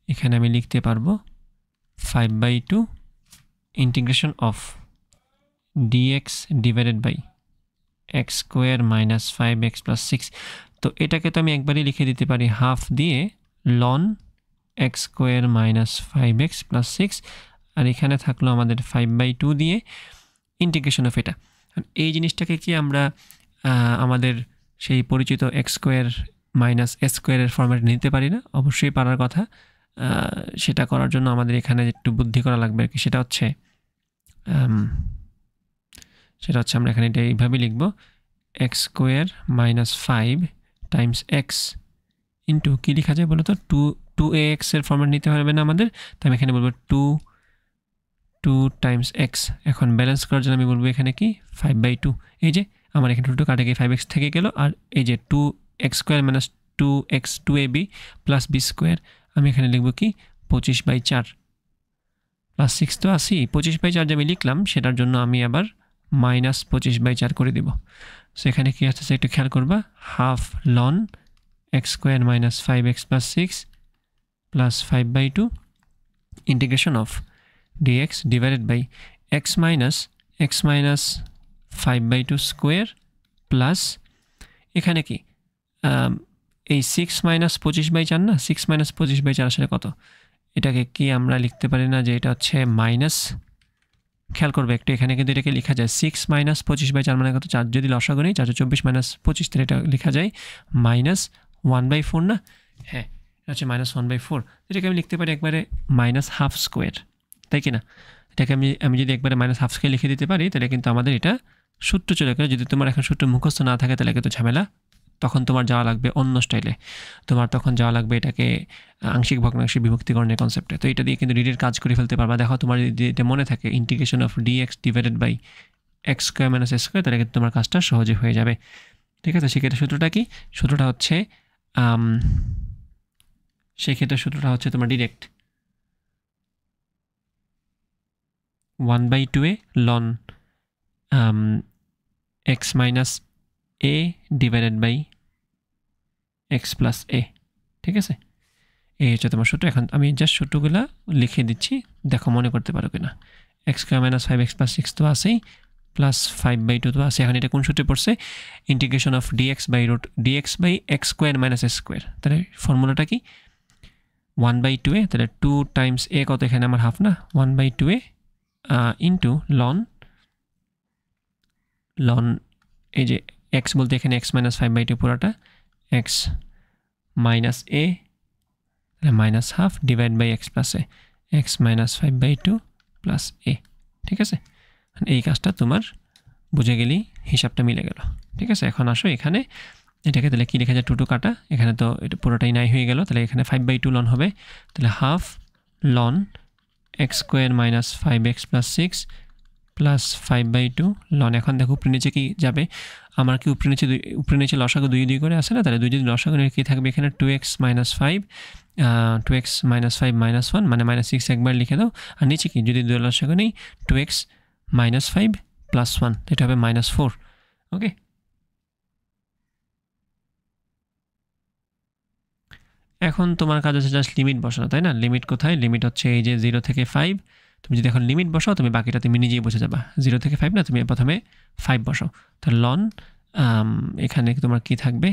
এখানে আমি লিখতে পারবো 5/2 integration of dx divided by x square minus 5x plus 6। তো এটাকে তো আমি একবারই লিখে দিতে পারি হাফ দিয়ে ln x square minus 5x plus 6, আর এখানে থাকলো আমাদের 5/2 দিয়ে ইন্টিগ্রেশন অফ এটা। এই জিনিসটাকে কি আমরা আমাদের সেই পরিচিত এক্স স্কোয়ার মাইনাস এস স্কোয়ারের ফর্ম্যাট নিতে পারি না? অবশ্যই পারার কথা। সেটা করার জন্য আমাদের এখানে একটু বুদ্ধি করা লাগবে আর কি। সেটা হচ্ছে আমরা এখানে এটা এইভাবে লিখব, x square minus 5 times x into কী লেখা যায় বলো তো? 2ax এর ফর্ম্যাট নিতে হবে না আমাদের, তো আমি এখানে বলবো 2 টাইমস এক্স। এখন ব্যালেন্স করার জন্য আমি বলবো এখানে কি 5/2। এই যে আমার এখানে 2 কাটে গিয়ে 5x থেকে গেল, আর এই যে 2x square minus 2x 2ab plus b square, আমি এখানে লিখব কি 25/4 প্লাস 6 তো আসি। 25/4 যে আমি লিখলাম সেটার জন্য আমি আবার মাইনাস 25/4 করে দেব। সো এখানে কি আসছে একটু খেয়াল করবা, half ln x square minus 5x plus 6 plus 5/2 integration of dx divided by x minus 5/2 square plus এখানে কি এই 6 মাইনাস 25/4 না, 6 মাইনাস 25/4 আসলে কত? এটাকে কি আমরা লিখতে পারি না যে এটা হচ্ছে মাইনাস, খেয়াল করবে একটু, এখানে কিন্তু এটাকে লেখা যায় 6 মাইনাস 25/4 মানে কত? 4 যদি লসাগু নেই 424 মাইনাস 25, তাহলে এটা লেখা যায় মাইনাস 1/4 না? হ্যাঁ, এটা হচ্ছে মাইনাস 1/4। এটাকে আমি লিখতে পারি একবারে মাইনাস হাফ স্কোয়ার, তাই কি না? এটাকে আমি যদি একবারে মাইনাস হাফ স্কোয়ার লিখে দিতে পারি তাহলে কিন্তু আমাদের এটা সূত্র চলে গেলে, যদি তোমার এখন সূত্র মুখস্থ না থাকে তাহলে কিন্তু ঝামেলা, তখন তোমার যাওয়া লাগবে অন্য স্টাইলে, তোমার তখন যাওয়া লাগবে এটাকে আংশিক ভগ্নাংশে বিভক্তিকরণের কনসেপ্টে। তো এটা দিয়ে কিন্তু রিডের কাজ করে ফেলতে পারবা। দেখো তোমার যদি এটা মনে থাকে integration of dx divided by x square minus x square, তাহলে কিন্তু তোমার কাজটা সহজে হয়ে যাবে। ঠিক আছে, সেক্ষেত্রে সূত্রটা কি? সূত্রটা হচ্ছে তোমার direct 1/2a ln x minus a divided by x plus a. ঠিক আছে, এই হচ্ছে তোমার সূত্র। এখন আমি জাস্ট সূত্রগুলো লিখে দিচ্ছি, দেখো মনে করতে পারো কিনা। X square minus 5x plus 6 তো আছেই, প্লাস 5/2 তো আছে। এখন এটা কোন সূত্রে পড়ছে? Integration of dx by x square minus x square. তাহলে ফর্মুলাটা কি? 1/2a, তাহলে 2 টাইমস a কত? এখানে আমার হাফ না, 1/2a ইন্টু লন এই যে এক্স বলতে এখানে এক্স মাইনাস 5/2 পুরাটা, x minus a minus half divide by x plus a, x minus 5/2 plus a. ঠিক আছে, এই কাজটা তোমার বুঝে গেলেই হিসাবটা মিলে গেল। ঠিক আছে, এখন আসো এখানে এটাকে তাহলে কী লেখা যায়? 2 কাটা, এখানে তো এটা পুরোটাই নাই হয়ে গেল, তাহলে এখানে 5/2 লন হবে, তাহলে half ln x square minus 5x plus 6 plus 5/2 ln. এখন দেখো উপরে নিচে কি যাবে? আমার কি উপরে নিচে লসাগু 2 2 করে আসে না? তাহলে 2 যদি লসাগু কি থাকবে এখানে? 2x minus 5 2x minus 5 minus 1 মানে মাইনাস 6 একবার লিখে দাও। আর নিচে কি? যদি 2 লসাগু নেই, 2x মাইনাস 5 প্লাস 1, এটা হবে মাইনাস 4। ওকে, এখন তোমার কাজ হচ্ছে জাস্ট লিমিট বসানো, তাই না? লিমিট কোথায়? লিমিট হচ্ছে এই যে 0 থেকে 5। তুমি যদি এখন লিমিট বসাও, তুমি বাকিটা তুমি নিজেই বুঝে যাবা। 0 থেকে 5 না, তুমি প্রথমে 5 বসাও। তাহলে লন এখানে তোমার কি থাকবে?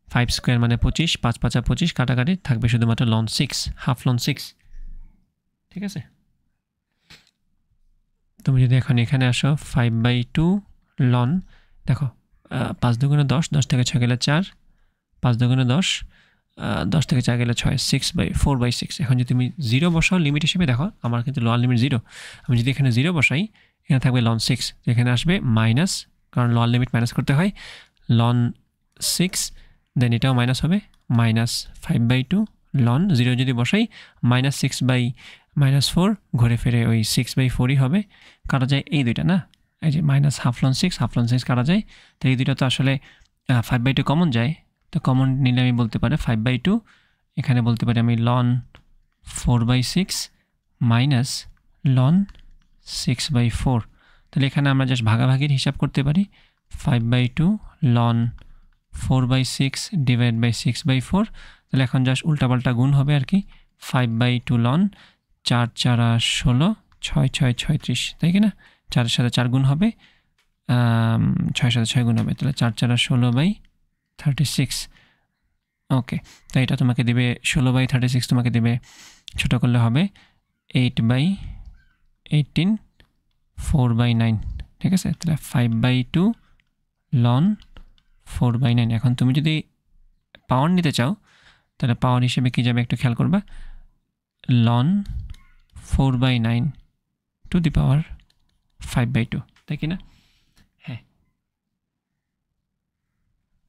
5 স্কোয়ার মানে 25, 5 5 25, কাটাকাটি থাকবে শুধুমাত্র লন 6, হাফ লন 6। ঠিক আছে, তুমি যদি এখন এখানে আসো 5/2 লন, দেখো 5 দুগুণে 10, 10 থেকে 6 গেলে 4, 5 দুগুণে 10, 10 থেকে 4 গেলে 6, 4/6। এখন যদি তুমি 0 বসাও লিমিট হিসেবে, দেখো আমার কিন্তু লন লিমিট 0, আমি যদি এখানে 0 বসাই, এখানে থাকবে লন 6, এখানে আসবে মাইনাস, কারণ লন লিমিট মাইনাস করতে হয়, লন 6, দেন এটাও মাইনাস হবে, মাইনাস 5/2 লন 0 যদি বসাই, মাইনাস 6/-4, ঘুরে ফিরে ওই 6/4ই হবে। কাটা যায় এই দুইটা না, এই যে মাইনাস হাফ লন 6 কাটা যায়, তো এই দুইটা তো আসলে 5/2 কমন যায়, তো কমন নিলে আমি বলতে পারি 5/2, এখানে বলতে পারি আমি লন 4/6 মাইনাস লন 6/4। তাহলে এখানে আমরা জাস্ট ভাগাভাগির হিসাব করতে পারি, 5/2 লন 4/6 ডিভাইড বাই 6/4। তাহলে এখন জাস্ট উল্টাপাল্টা গুণ হবে আর কি, 5/2 লন 4 4 16, 6 6 36, তাই কি না? 4-এর সাথে 4 গুণ হবে, 6-এর সাথে 6 গুণ হবে, তাহলে 4 4 16/36। ওকে, তো এটা তোমাকে দেবে 16/36, তোমাকে দেবে ছোটো করলে হবে 8/18, 4/9। ঠিক আছে, তাহলে 5/2 লন 4/9। এখন তুমি যদি পাওয়ার নিতে চাও, তাহলে পাওয়ার হিসেবে কী যাবে একটু খেয়াল করবা, লন 4/9 টু দি পাওয়ার 5/2, তাই কি না? হ্যাঁ,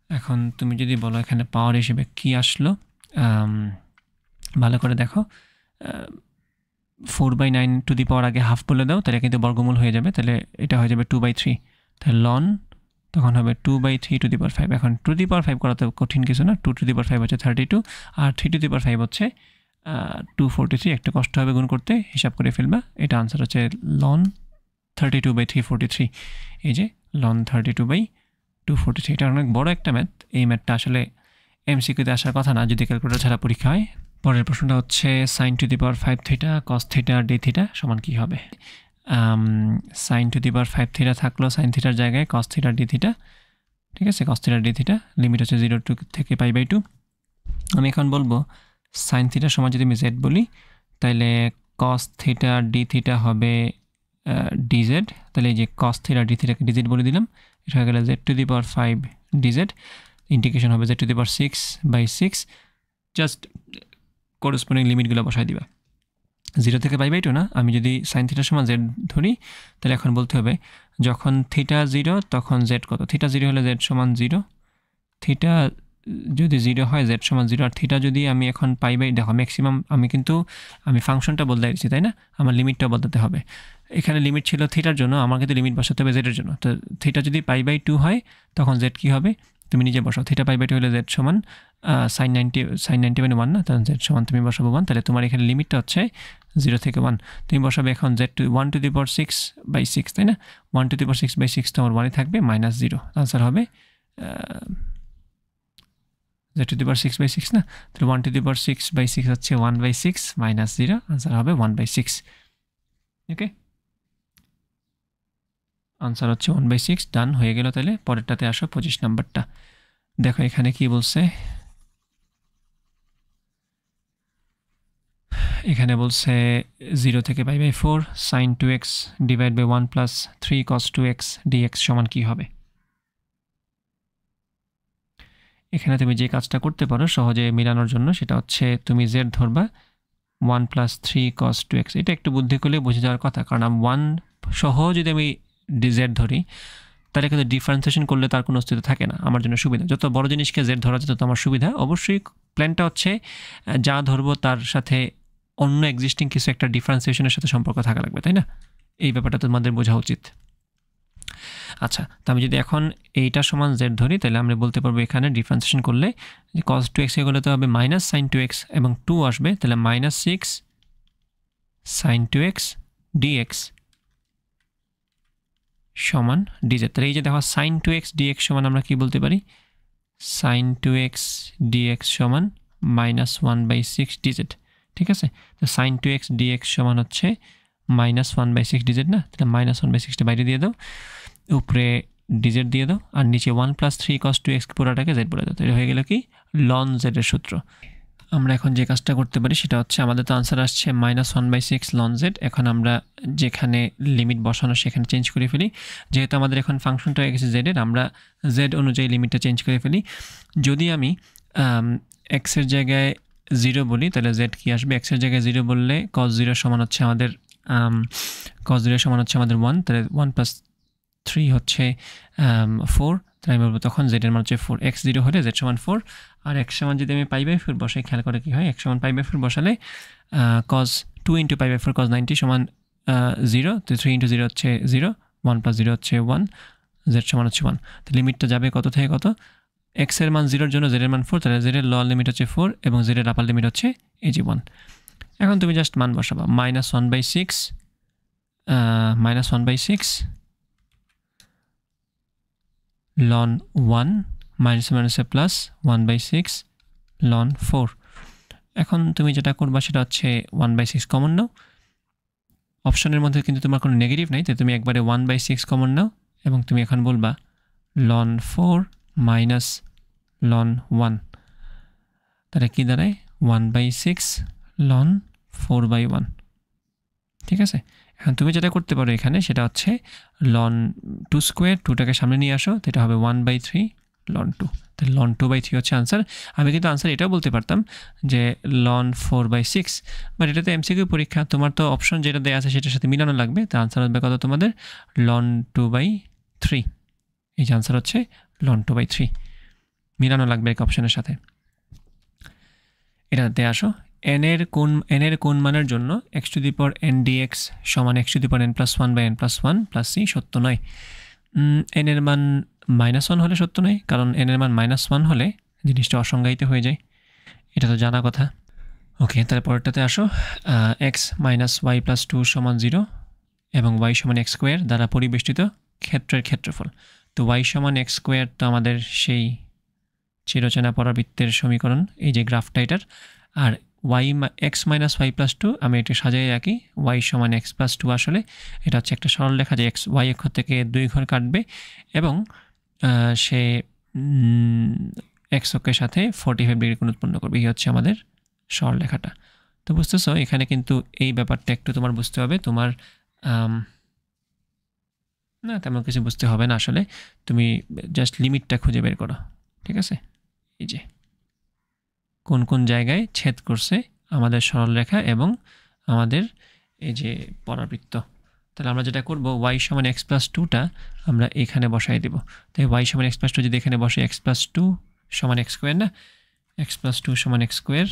এখন তুমি যদি বলো এখানে পাওয়ার হিসেবে কি আসলো, ভালো করে দেখো, 4/9 টু দি পাওয়ার আগে হাফ বলে দাও, তাহলে কিন্তু বর্গমূল হয়ে যাবে, তাহলে এটা হয়ে যাবে 2/3, তাহলে লন তখন হবে 2/3 টু দি পাওয়ার 5। এখন টু দি পাওয়ার 5 করা তো কঠিন কিছু না, 2 টু দি পাওয়ার 5 হচ্ছে 32, আর 3 টু দি পাওয়ার 5 হচ্ছে 243। একটু কষ্ট হবে গুণ করতে, হিসাব করে ফেলবা। এটা আনসার হচ্ছে লন 32/343। এই যে লন 32/243, এটা অনেক বড় একটা ম্যাথ। এই ম্যাথটা আসলে এমসিকিউতে আসার কথা না যদি ক্যালকুলেটর ছাড়া পরীক্ষা হয়। পরের প্রশ্নটা হচ্ছে sine to the power 5 theta cos theta d theta সমান কী হবে? Sine to the power 5 theta থাকলো সাইন থিটার জায়গায় কস থিটা ডি থিটা। ঠিক আছে, cos theta d theta, limit হচ্ছে 0 থেকে π/2। আমি এখন বলবো সাইন থিটার সময় যদি আমি জেড বলি, তাহলে কস থিটা ডি থিটা হবে ডিজেড। তাহলে এই যে কস থিটা ডি থিটাকে ডিজেড বলে দিলাম, এটা হয়ে গেলে z to the power 5 dz. Integration হবে z to the power 6/6। Just corresponding লিমিটগুলো বসাই দিবা। 0 থেকে π/2 না, আমি যদি sin θ সমান z ধরি তাহলে এখন বলতে হবে যখন θ 0 তখন z কত, θ 0 হলে z সমান 0, θ যদি 0 হয় z সমান 0, আর θ যদি আমি এখন দেখো ম্যাক্সিমাম আমি ফাংশনটা বদলাই দিচ্ছি, তাই না, আমার লিমিটটা বদলাতে হবে। এখানে লিমিট ছিল থিটার জন্য, আমার কিন্তু লিমিট বসাতে হবে জেডের জন্য। তো থিটা যদি π/2 হয় তখন জেড কী হবে তুমি নিজে বসাও, থিটা π/2 হলে জেড সমান sin 90 মানে 1 না, তখন জেড সমান তুমি বসাবো 1, তাহলে তোমার এখানে লিমিটটা হচ্ছে 0 থেকে 1। তুমি বসাবে এখন z 1^6/6, তাই না, 1^6/6 তোমার 1 থাকবে -0, আনসার হবে z^6/6 না, তাহলে 1^6/6 হচ্ছে 1/6 -0, আনসার হবে 1/6। ওকে, আনসার হচ্ছে 1/6, ডান হয়ে গেল। তাহলে পরেরটাতে আসো, 25 নাম্বারটা দেখো এখানে কি বলছে। এখানে বলছে 0 থেকে π/4 sin 2x divide by 1 plus 3 cos 2x dx সমান কি হবে। এখানে তুমি যে কাজটা করতে পারো সহজে মিলানোর জন্য, সেটা হচ্ছে তুমি z ধরবা 1 প্লাস 3 cos 2x, এটা একটু বুদ্ধি করলে বুঝে যাওয়ার কথা, কারণ 1 সহ যদি আমি z ধরি তাহলে কিন্তু ডিফারেন্সিয়েশন করলে তার কোনো অস্তিত্ব থাকে না, আমার জন্য সুবিধা। যত বড় জিনিসকে z ধরা যায় তত আমার সুবিধা। অবশ্যই প্ল্যানটা হচ্ছে যা ধরবো তার সাথে অন্য এক্সিস্টিং কিছু একটা ডিফারেন্সিয়েশনের সাথে সম্পর্ক থাকা লাগবে, তাই না, এই ব্যাপারটা তোমাদের বোঝা উচিত। আচ্ছা, তো আমি যদি এখন এইটা সমান z ধরি তাহলে আমরা বলতে পারবো এখানে ডিফারেন্সিয়েশন করলে যে cos 2x এগুলো তো হবে মাইনাস sin 2x এবং 2 আসবে, তাহলে -6 sin 2x dx সমান dz। তাহলে এই যে দেখো sin 2x dx সমান আমরা কি বলতে পারি, sin 2x dx সমান -1/6 dz, ঠিক আছে। তো sin 2x dx সমান হচ্ছে -1/6 dz না, তাহলে -1/6টা বাইরে দিয়ে দাও, উপরে dz দিয়ে দাও, আর নিচে 1 প্লাস 3 cos 2x পুরোটাকে z বলে দাও, তাহলে হয়ে গেল কি ln z এর সূত্র। আমরা এখন যে কাজটা করতে পারি সেটা হচ্ছে আমাদের তো আনসার আসছে -1/6 ln z, এখন আমরা যেখানে লিমিট বসানো সেখানে চেঞ্জ করে ফেলি। যেহেতু আমাদের এখন ফাংশনটা হয়ে গেছে z এর, আমরা z অনুযায়ী লিমিটটা চেঞ্জ করে ফেলি। যদি আমি x এর জায়গায় 0 বলি তাহলে z কি আসবে, x এর জায়গায় 0 বললে cos 0 সমান হচ্ছে আমাদের 1, তাহলে 1 প্লাস 3 হচ্ছে 4, তাই আমি বলবো তখন z এর মান হচ্ছে 4, x 0 হলে z সমান 4, আর x সমান যদি আমি π/4 বসাই, খেয়াল করে কি হয়, x সমান π/4 বসালে cos 2 × π/4 cos 90 সমান 0, তো 3 × 0 হচ্ছে 0, 1 প্লাস 0 হচ্ছে 1, z সমান হচ্ছে 1। তো লিমিটটা যাবে কত থেকে কত, x এর মান 0 এর জন্য z এর মান 4, তাহলে z এর লোয়ার লিমিট হচ্ছে 4 এবং z এর আপার লিমিট হচ্ছে এই যে 1। এখন তুমি জাস্ট মান বসাবা, -1/6 ln 1 মাইনাস প্লাস 1/6 ln 4। এখন তুমি যেটা করবা সেটা হচ্ছে 1/6 কমন নাও, অপশনের মধ্যে কিন্তু তোমার কোনো নেগেটিভ নাই, তাই তুমি একবারে 1/6 কমন নাও এবং তুমি এখন বলবা ln 4 মাইনাস ln 1, তাহলে কি দাঁড়ায় 1/6 ln 4/1, ঠিক আছে। এখন তুমি যেটা করতে পারো এখানে সেটা হচ্ছে ln 2 স্কোয়ার, 2টাকে সামনে নিয়ে আসো, তো এটা হবে 1/3 ln 2, তাহলে ln 2/3 হচ্ছে আনসার। আমি কিন্তু আনসার এটাও বলতে পারতাম যে ln 4/6, বাট এটা তো এমসিকিউ পরীক্ষা, তোমার তো অপশন যেটা দেওয়া আছে সেটার সাথে মিলানো লাগবে, তো আনসার হবে কত তোমাদের ln 2/3, এই যে আনসার হচ্ছে ln 2/3, মিলানো লাগবে এক অপশনের সাথে। এটাতে আসো, n এর কোন মানের জন্য x⁴n dx সমান x⁴n+1/n+1 + c সত্য নয়। n এর মান -1 হলে সত্য নয়, কারণ n এর মান -1 হলে জিনিসটা অসংজ্ঞায়িত হয়ে যায়, এটা তো জানা কথা। ওকে, তাহলে পরেরটাতে আসো, x - y + 2 = 0 এবং y = x² দ্বারা পরিবেষ্টিত ক্ষেত্রের ক্ষেত্রফল। তো y = x² তো আমাদের সেই চিরচেনা পরাবৃত্তের সমীকরণ, এই যে গ্রাফটা এটার, আর x - y + 2 আমি এটা সাজিয়ে রাখি, y = x + 2 আসলে এটা হচ্ছে একটা সরল রেখা যে y অক্ষ থেকে 2 ঘর কাটবে এবং সে x অক্ষের সাথে 45 ডিগ্রি কোণ উৎপন্ন করবে, এই হচ্ছে আমাদের সরল রেখাটা। তো বুঝতেছো এখানে কিন্তু এই ব্যাপারটা একটু তোমার বুঝতে হবে, তোমার না তেমন কিছু বুঝতে হবে না আসলে, তুমি জাস্ট লিমিটটা খুঁজে বের করো, ঠিক আছে। এই যে কোন কোন জায়গায় ছেদ করছে আমাদের সরলরেখা এবং আমাদের এই যে পরাবৃত্ত। তাহলে আমরা যেটা করব y সমান x প্লাস 2টা আমরা এখানে বসাই দেব। তাই y সমান x প্লাস 2 যদি এখানে বসে x প্লাস 2 সমান x স্কোয়ার না, x প্লাস 2 সমান x স্কোয়ার।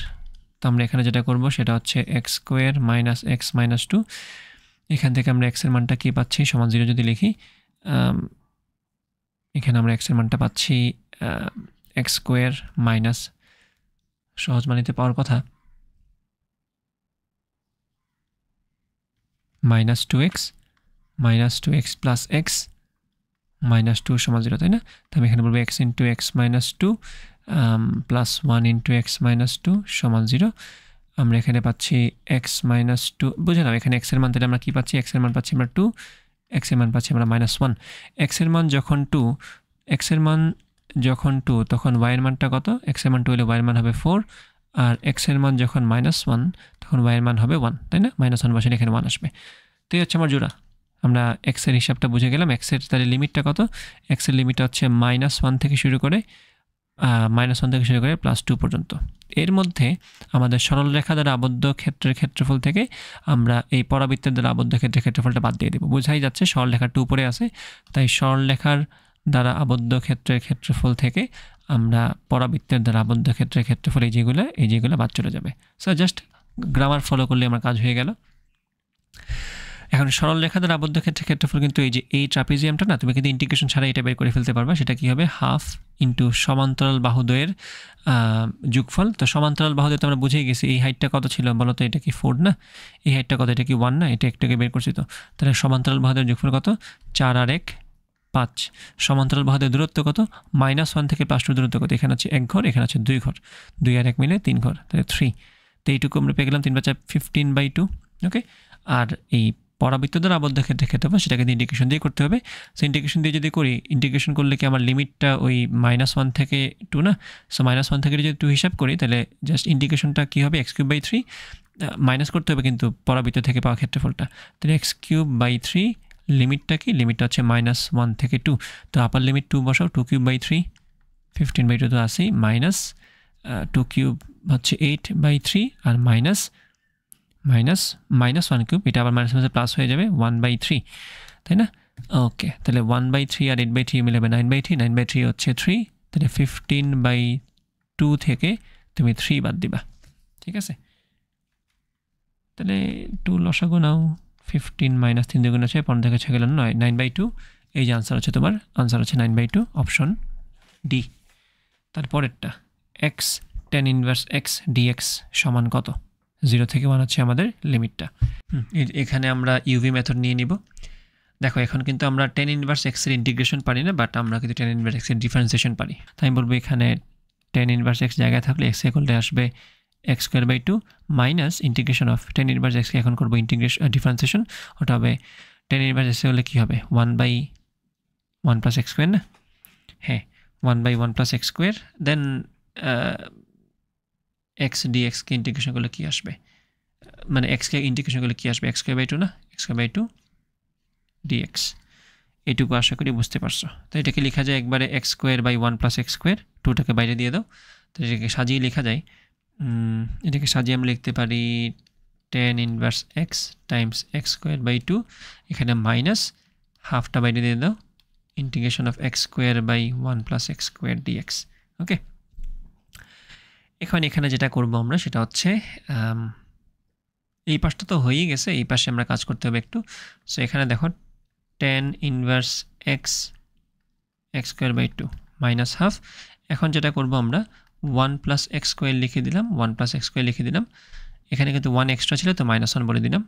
তো আমরা এখানে যেটা করব সেটা হচ্ছে x square minus x minus 2। এখান থেকে আমরা x এর মানটা কি পাচ্ছি সমান 0 যদি লিখি, এখানে আমরা x এর মানটা পাচ্ছি x স্কোয়ার মাইনাস, সহজ মানিতে পাওয়ার কথা, minus 2x plus x minus 2 সমান 0, তাই না? তো আমি এখানে বলবো x into x minus 2 plus 1 into x minus 2 সমান 0। আমরা এখানে পাচ্ছি x মাইনাস 2, বুঝলাম এখানে x এর মান, তাহলে আমরা কী পাচ্ছি, x এর মান পাচ্ছি আমরা 2, x এর মান পাচ্ছি আমরা মাইনাস 1। x এর মান যখন 2, x এর মান যখন 2 তখন y এর মানটা কত, x এর মান 2 হলে y এর মান হবে 4, আর x এর মান যখন মাইনাস 1 তখন y এর মান হবে 1, তাই না? মাইনাস 1 বসে এখানে 1 আসবে। তো এই হচ্ছে আমার জোড়া। আমরা x এর হিসাবটা বুঝে গেলাম। x এর তাহলে লিমিটটা কত, x এর লিমিটটা হচ্ছে -1 থেকে শুরু করে +2 পর্যন্ত। এর মধ্যে আমাদের সরল রেখা দ্বারা আবদ্ধ ক্ষেত্রের ক্ষেত্রফল থেকে আমরা এই পরাবৃত্তের দ্বারা আবদ্ধ ক্ষেত্রের ক্ষেত্রফলটা বাদ দিয়ে দেবো। বোঝাই যাচ্ছে সরল রেখাটা উপরে আছে, তাই সরল রেখার দ্বারা আবদ্ধ ক্ষেত্রের ক্ষেত্রফল থেকে আমরা পরাবৃত্তের দ্বারা আবদ্ধ ক্ষেত্রের ক্ষেত্রফল এই যেগুলো বাদ চলে যাবে। সো জাস্ট গ্রামার ফলো করলে আমার কাজ হয়ে গেল। এখন সরল রেখা দ্বারা আবদ্ধ ক্ষেত্রের ক্ষেত্রফল কিন্তু এই ট্রাপিজিয়ামটা না, তুমি কিন্তু ইন্টিগ্রেশন ছাড়া এটা বের করে ফেলতে পারবা। সেটা কি হবে, হাফ ইন্টু সমান্তরাল বাহুদ্বয়ের যোগফল। তো সমান্তরাল বাহুদ্বয় তো আমরা বুঝেই গেছি, এই হাইটটা কত ছিল বলো তো, এটা কি 4 না, এই হাইটটা কত, এটা কি 1 না, এটা একটুকে বের করছি। তো তাহলে সমান্তরাল বাহুদ্বয়ের যোগফল কত, 4 আর 1 5। সমান্তরাল বাহুদ্বয়ের দূরত্ব কত, -1 থেকে +2 দূরত্ব কত, এখানে আছে 1 ঘর, এখানে আছে 2 ঘর, 2 আর 1 মিলে 3 ঘর, তাহলে 3। তো এইটুকু আমরা পেয়ে গেলাম 3 × 5 15/2। ওকে, আর এই পরাবৃত্ত দ্বারা আবদ্ধ ক্ষেত্রে ক্ষেত্রফল সেটাকে ইন্টিগ্রেশন দিয়ে করতে হবে। সো ইন্টিগ্রেশন দিয়ে যদি করি, ইন্টিগ্রেশন করলে কি আমার লিমিটটা ওই -1 থেকে 2 না, সো -1 থেকে যদি 2 হিসাব করি তাহলে জাস্ট ইন্টিগ্রেশনটা কী হবে, x³/3 মাইনাস করতে হবে কিন্তু পরাবৃত্ত থেকে পাওয়া ক্ষেত্রফলটা, তাহলে x³/3 লিমিটটা কি, লিমিটটা হচ্ছে -1 থেকে 2। তো আপার লিমিট 2 বসাও, 2³/3 15/2 তো আসেই, মাইনাস 2³ হচ্ছে 8/3 আর -1³ এটা আবার মাইনাস প্লাস হয়ে যাবে 1/3, তাই না? ওকে, তাহলে 1/3 আর 8/3 মিলে হবে 9/3, 9/3 হচ্ছে 3, তাহলে 15/2 থেকে তুমি 3 বাদ দিবা, ঠিক আছে? তাহলে 2 লসাগু নাও, 15 - 3 2 আছে 15 থেকে 6 গেল 9, 9/2। এই যে আনসার হচ্ছে তোমার, আনসার হচ্ছে 9/2, অপশন ডি। তারপরেরটা x tan inverse x dx সমান কত, 0 থেকে 1 হচ্ছে আমাদের লিমিটটা। এখানে আমরা ইউভি মেথড নিয়ে নিব। দেখো এখন কিন্তু আমরা tan ইনভার্স x এর ইন্টিগ্রেশন পারি না, বাট আমরা কিন্তু tan ইনভার্স x এর ডিফারেন্সিয়েশন পারি। তাই আমি বলবো এখানে tan ইনভার্স x জায়গায় থাকলে x ইকুয়াল আসবে x²/2 minus integration of tan inverse x কে এখন করবো ইন্টিগ্রেশন ডিফারেন্সিয়েশন, ওটা হবে tan ইনভার্স x হলে কী হবে, 1/1 + x² না, হ্যাঁ 1/1 + x², দেন x dx কে ইন্টিগ্রেশন করলে কী আসবে, মানে x কে ইন্টিগ্রেশন করলে কী আসবে, x²/2 না, x²/2 dx। এইটুকু আশা করি বুঝতে পারছো। তো এটাকে লেখা যায় একবারে x²/1 + x², 2টাকে বাইরে দিয়ে দাও, তো এটাকে সাজিয়ে লেখা যায়, এটাকে সাজিয়ে আমরা লিখতে পারি tan inverse x Times x²/2, এখানে মাইনাস হাফটা বাইরে দিয়ে দাও, integration of x²/1 + x² dx। ওকে, এখন এখানে যেটা করব আমরা সেটা হচ্ছে এই পাশটা তো হয়েই গেছে, এই পাশে আমরা কাজ করতে হবে একটু। সো এখানে দেখো tan inverse x²/2 minus half. এখন যেটা করব আমরা 1 + x² লিখে দিলাম, 1 + x² লিখে দিলাম, এখানে কিন্তু 1 এক্সট্রা ছিল তো -1 বলে দিলাম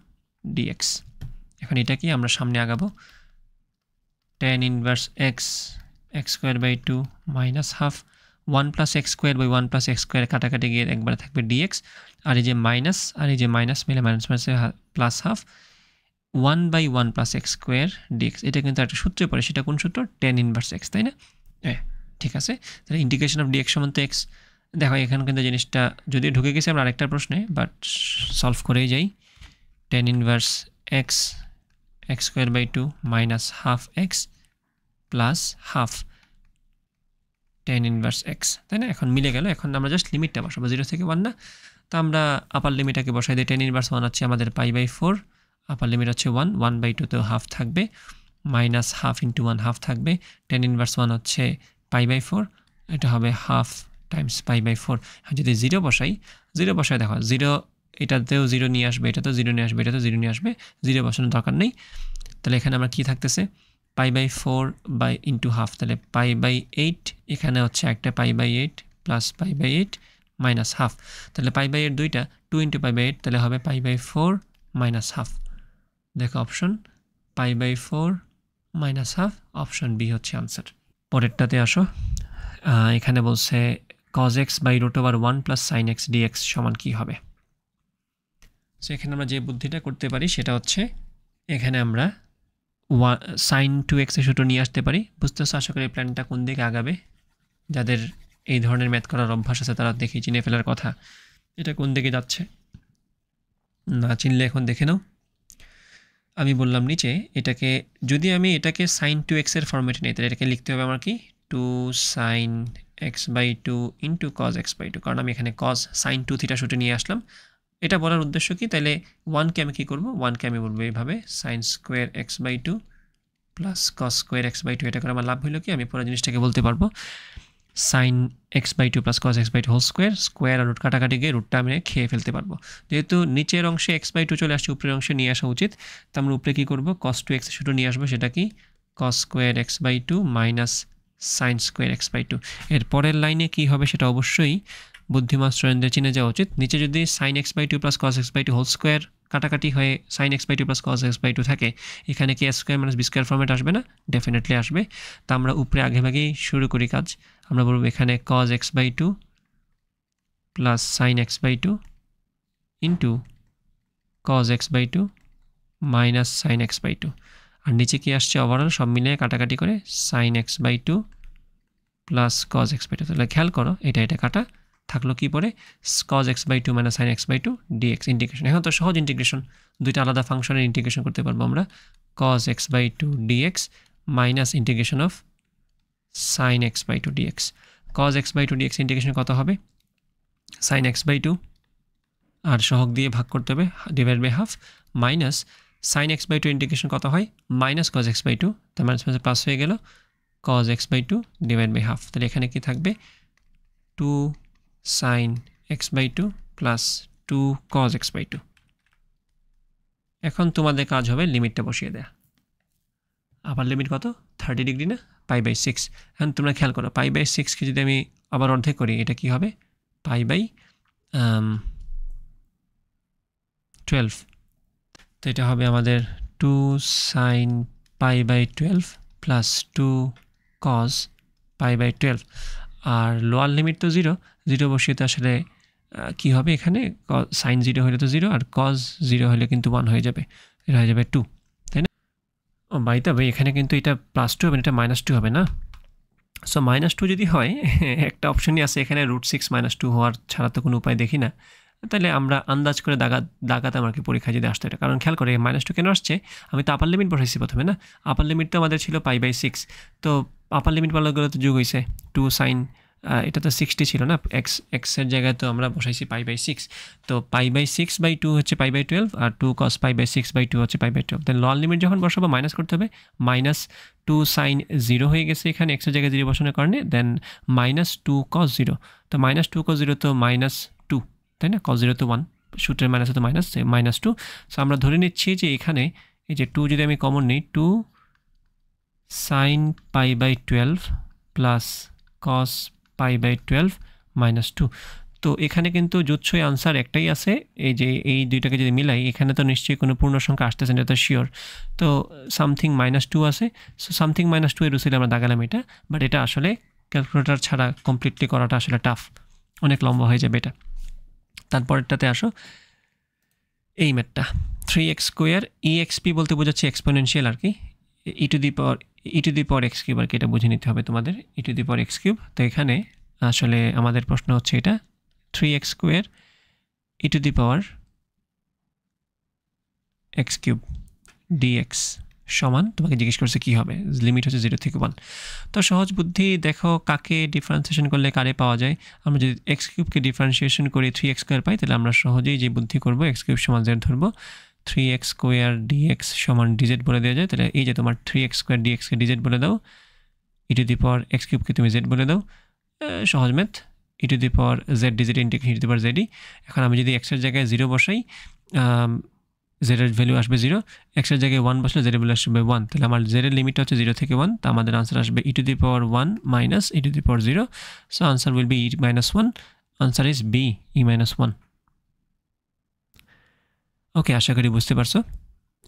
dx। এখন এটা কি আমরা সামনে আগাবো, tan inverse x²/2 minus half, 1 + x²/1 + x² কাটাকাটি গিয়ে একবারে থাকবে dx, আর এই যে মাইনাস আর এই যে মাইনাস মিলে minus plus half, 1/1 + x² dx। এটা কিন্তু একটা সূত্রে পড়ে, সেটা কোন সূত্র, tan ইনভার্স x, তাই না? হ্যাঁ ঠিক আছে, তাহলে ইন্টিগ্রেশন অফ dx সমান তো x। দেখো এখানে কিন্তু জিনিসটা যদি ঢুকে গেছে আমরা আরেকটা প্রশ্নে, বাট সলভ করেই যাই। tan inverse x x²/2 minus half x plus half, ten inverse x, তাই না? এখন মিলে গেল। এখন আমরা জাস্ট লিমিটটা বসাবো 0 থেকে 1 না, তো আমরা আপার লিমিটটাকে বসাই দিই। টেন ইনভার্স 1 হচ্ছে আমাদের π/4, আপার লিমিট হচ্ছে 1, 1/2 তো হাফ থাকবে, মাইনাস হাফ ইন্টু 1 হাফ থাকবে। টেন ইনভার্স 1 হচ্ছে π/4, এটা হবে হাফ টাইমস π/4। যদি 0 বসাই, 0 বসাই দেখো 0 এটাতেও 0 নিয়ে আসবে, এটাতেও 0 নিয়ে আসবে, এটাতেও 0 নিয়ে আসবে, 0 বসানোর দরকার নেই। তাহলে এখানে আমার কি থাকতেছে π/4 বাই ইন্টু হাফ, তাহলে π/8, এখানে হচ্ছে একটা π/8 প্লাস π/8 মাইনাস হাফ, তাহলে π/8 দুইটা, 2 ইন্টু π/8, তাহলে হবে π/4 মাইনাস হাফ। দেখো option π/4 minus half, option B হচ্ছে আনসার। পরেরটাতে আসো, এখানে বলছে cos x by √1 plus sin x dx সমান কী হবে। সো এখানে আমরা যে বুদ্ধিটা করতে পারি সেটা হচ্ছে এখানে আমরা sin 2x এর সূত্র নিয়ে আসতে পারি। বুঝতেছো আশা করি প্ল্যানটা কোন দিকে আগাবে। যাদের এই ধরনের ম্যাথ করার অভ্যাস আছে তারা দেখে চিনে ফেলার কথা এটা কোন দিকে যাচ্ছে। না চিনলে এখন দেখে নাও। আমি বললাম নিচে এটাকে, যদি আমি এটাকে sin 2x এর ফরম্যাটে নিই তাহলে এটাকে লিখতে হবে আমার কি 2 sin x/2 into cos x/2, কারণ আমি এখানে cos sin 2 থিটা সূত্র নিয়ে আসলাম। এটা বলার উদ্দেশ্য কি, তাহলে 1কে আমি কী করবো, 1কে আমি বলবো এইভাবে sin square x/2 plus cos square x/2। এটা করে আমার লাভ হইলো কি, আমি পুরো জিনিসটাকে বলতে পারবো sin x/2 plus cos x/2 whole square, square আর রুট কাটাকাটি গিয়ে রুটটা আমি খেয়ে ফেলতে পারবো। যেহেতু নিচের অংশে x/2 চলে আসছে, উপরের অংশে নিয়ে আসা উচিত, তো আমরা উপরে কী করবো cos 2x এর সূত্র নিয়ে আসবো, সেটা কি cos square x/2 minus sin square x/2। এর পরের লাইনে কী হবে সেটা অবশ্যই বুদ্ধিমান স্টুডেন্টদের চিনে যাওয়া উচিত। নিচে যদি sin x/2 plus cos x/2 whole square কাটাকাটি হয়ে sin x/2 plus cos x/2 থাকে, এখানে কি a square minus b square format আসবে না? ডেফিনেটলি আসবে। তা আমরা উপরে আগেভাগেই শুরু করি কাজ। আমরা বলবো এখানে cos x/2 plus sin x/2 into cos x/2 minus sin x/2, আর নিচে কি আসছে ওভারঅল সব মিলিয়ে কাটাকাটি করে sin x/2 plus cos x/2। তাহলে খেয়াল করো এটা কাটা থাকলো কি পরে cos x/2 minus sin x/2 dx integration. এখন তো সহজ ইন্টিগ্রেশন, দুইটা আলাদা ফাংশনের ইন্টিগ্রেশন করতে পারবো আমরা। cos x/2 dx minus integration of sin x/2 dx। cos x/2 dx integration কত হবে, sin x/2 আর সহগ দিয়ে ভাগ করতে হবে divide by half, minus sin x/2 integration কত হয় মাইনাস cos x/2, তার মাইনাস মাইনাস প্লাস হয়ে গেল cos x/2 divide by half. তাহলে এখানে কি থাকবে 2 sin x/2 plus 2 cos x/2। এখন তোমাদের কাজ হবে লিমিটটা বসিয়ে দেয়া। আবার লিমিট কত 30 ডিগ্রি না, π/6। এখন তোমরা খেয়াল করো π/6কে যদি আমি আবার অর্ধেক করি এটা কি হবে π/12। তো এটা হবে আমাদের 2 sin π/12 প্লাস 2 cos π/12। আর লোয়ার লিমিট তো 0, 0 বসিয়ে তো আসলে কী হবে, এখানে sin 0 হলে তো 0 আর cos 0 হলে কিন্তু 1 হয়ে যাবে, এটা হয়ে যাবে 2, তাই না? ও বাই দ্য ওয়ে এখানে কিন্তু এটা +2 হবে, এটা -2 হবে না। সো -2 যদি হয় একটা অপশনই আছে এখানে √6 -2 হওয়ার ছাড়া তো কোনো উপায় দেখি না। তাহলে আমরা আন্দাজ করে দাগাতাম আর কি পরীক্ষায় যদি আসতো এটা। কারণ খেয়াল করে -2 কেন আসছে, আমি তো আপার লিমিট বসাইছি প্রথমে না, আপার লিমিট তো আমাদের ছিল π/6, তো আপার লিমিট বলাগুলো তো যোগ হয়েছে 2 sin, এটা তো 60 ছিল না, এক্সের জায়গায় তো আমরা বসাইছি π/6, তো π/6/2 হচ্ছে π/12 আর 2 cos π/6/2 হচ্ছে π/12। তাহলে লোয়ার লিমিট যখন বসাবো মাইনাস করতে হবে, -2 sin 0 হয়ে গেছে এখানে এক্সের জায়গায় 0 বসানোর কারণে, দেন -2 cos 0, তো -2 cos 0 তো -2, তাই না? cos 0 তো 1, সূত্রের মাইনাস তো -2। সো আমরা ধরে নিচ্ছি যে এখানে এই যে 2 যদি আমি কমন নিই 2 sin π/12 প্লাস cos π/12 -2, তো এখানে কিন্তু জুৎসই আনসার একটাই আছে, এই যে এই দুইটাকে যদি মিলাই এখানে তো নিশ্চয়ই কোনো পূর্ণ সংখ্যা আসতেছে না, এটা তো শিওর। তো সামথিং -2 আছে, সো সামথিং -2 এর উচিত আমরা দাগালাম এটা, বাট এটা আসলে ক্যালকুলেটর ছাড়া কমপ্লিটলি করাটা আসলে টাফ, অনেক লম্বা হয়ে যাবে এটা। তারপরেরটাতে আসো, এই ম্যাথটা 3x² exp বলতে বোঝাচ্ছে এক্সপোনেনশিয়াল আর কি, e to the power x cube আর কি, এটা বুঝে নিতে হবে তোমাদের e to the power x cube. তো এখানে আসলে আমাদের প্রশ্ন হচ্ছে এটা 3x² e to the power x cube dx সমান তোমাকে জিজ্ঞেস করছে কী হবে, লিমিট হচ্ছে 0 থেকে 1। তো সহজ বুদ্ধি দেখো কাকে ডিফারেন্সিয়েশন করলে কারে পাওয়া যায়। আমরা যদি এক্স কিউবকে ডিফারেন্সিয়েশন করি 3x স্কোয়ার পাই, তাহলে আমরা সহজেই যে বুদ্ধি করবো এক্স কিউব সমান জেড ধরবো, 3x স্কোয়ার ডিএক্স সমান ডিজেড বলে দেওয়া যায়। তাহলে এই যে তোমার 3x স্কোয়ার ডিএক্সকে ডিজেড বলে দাও, ই টু দি পাওয়ার এক্স কিউবকে তুমি জেড বলে দাও, সহজ math, e to the power z dz integration e to the power জেডই। এখন আমি যদি এক্সের জায়গায় 0 বসাই, জেডের ভ্যালু আসবে 0, এক্সের জায়গায় 1 বসলে জেডের ভ্যালু আসবে 1, তাহলে আমার জেডের লিমিট হচ্ছে 0 থেকে 1, তো আমাদের আনসার আসবে e to the power 1 minus e to the power 0, so answer will be e minus 1, answer is be e minus 1। Okay, আশা করি বুঝতে পারছো।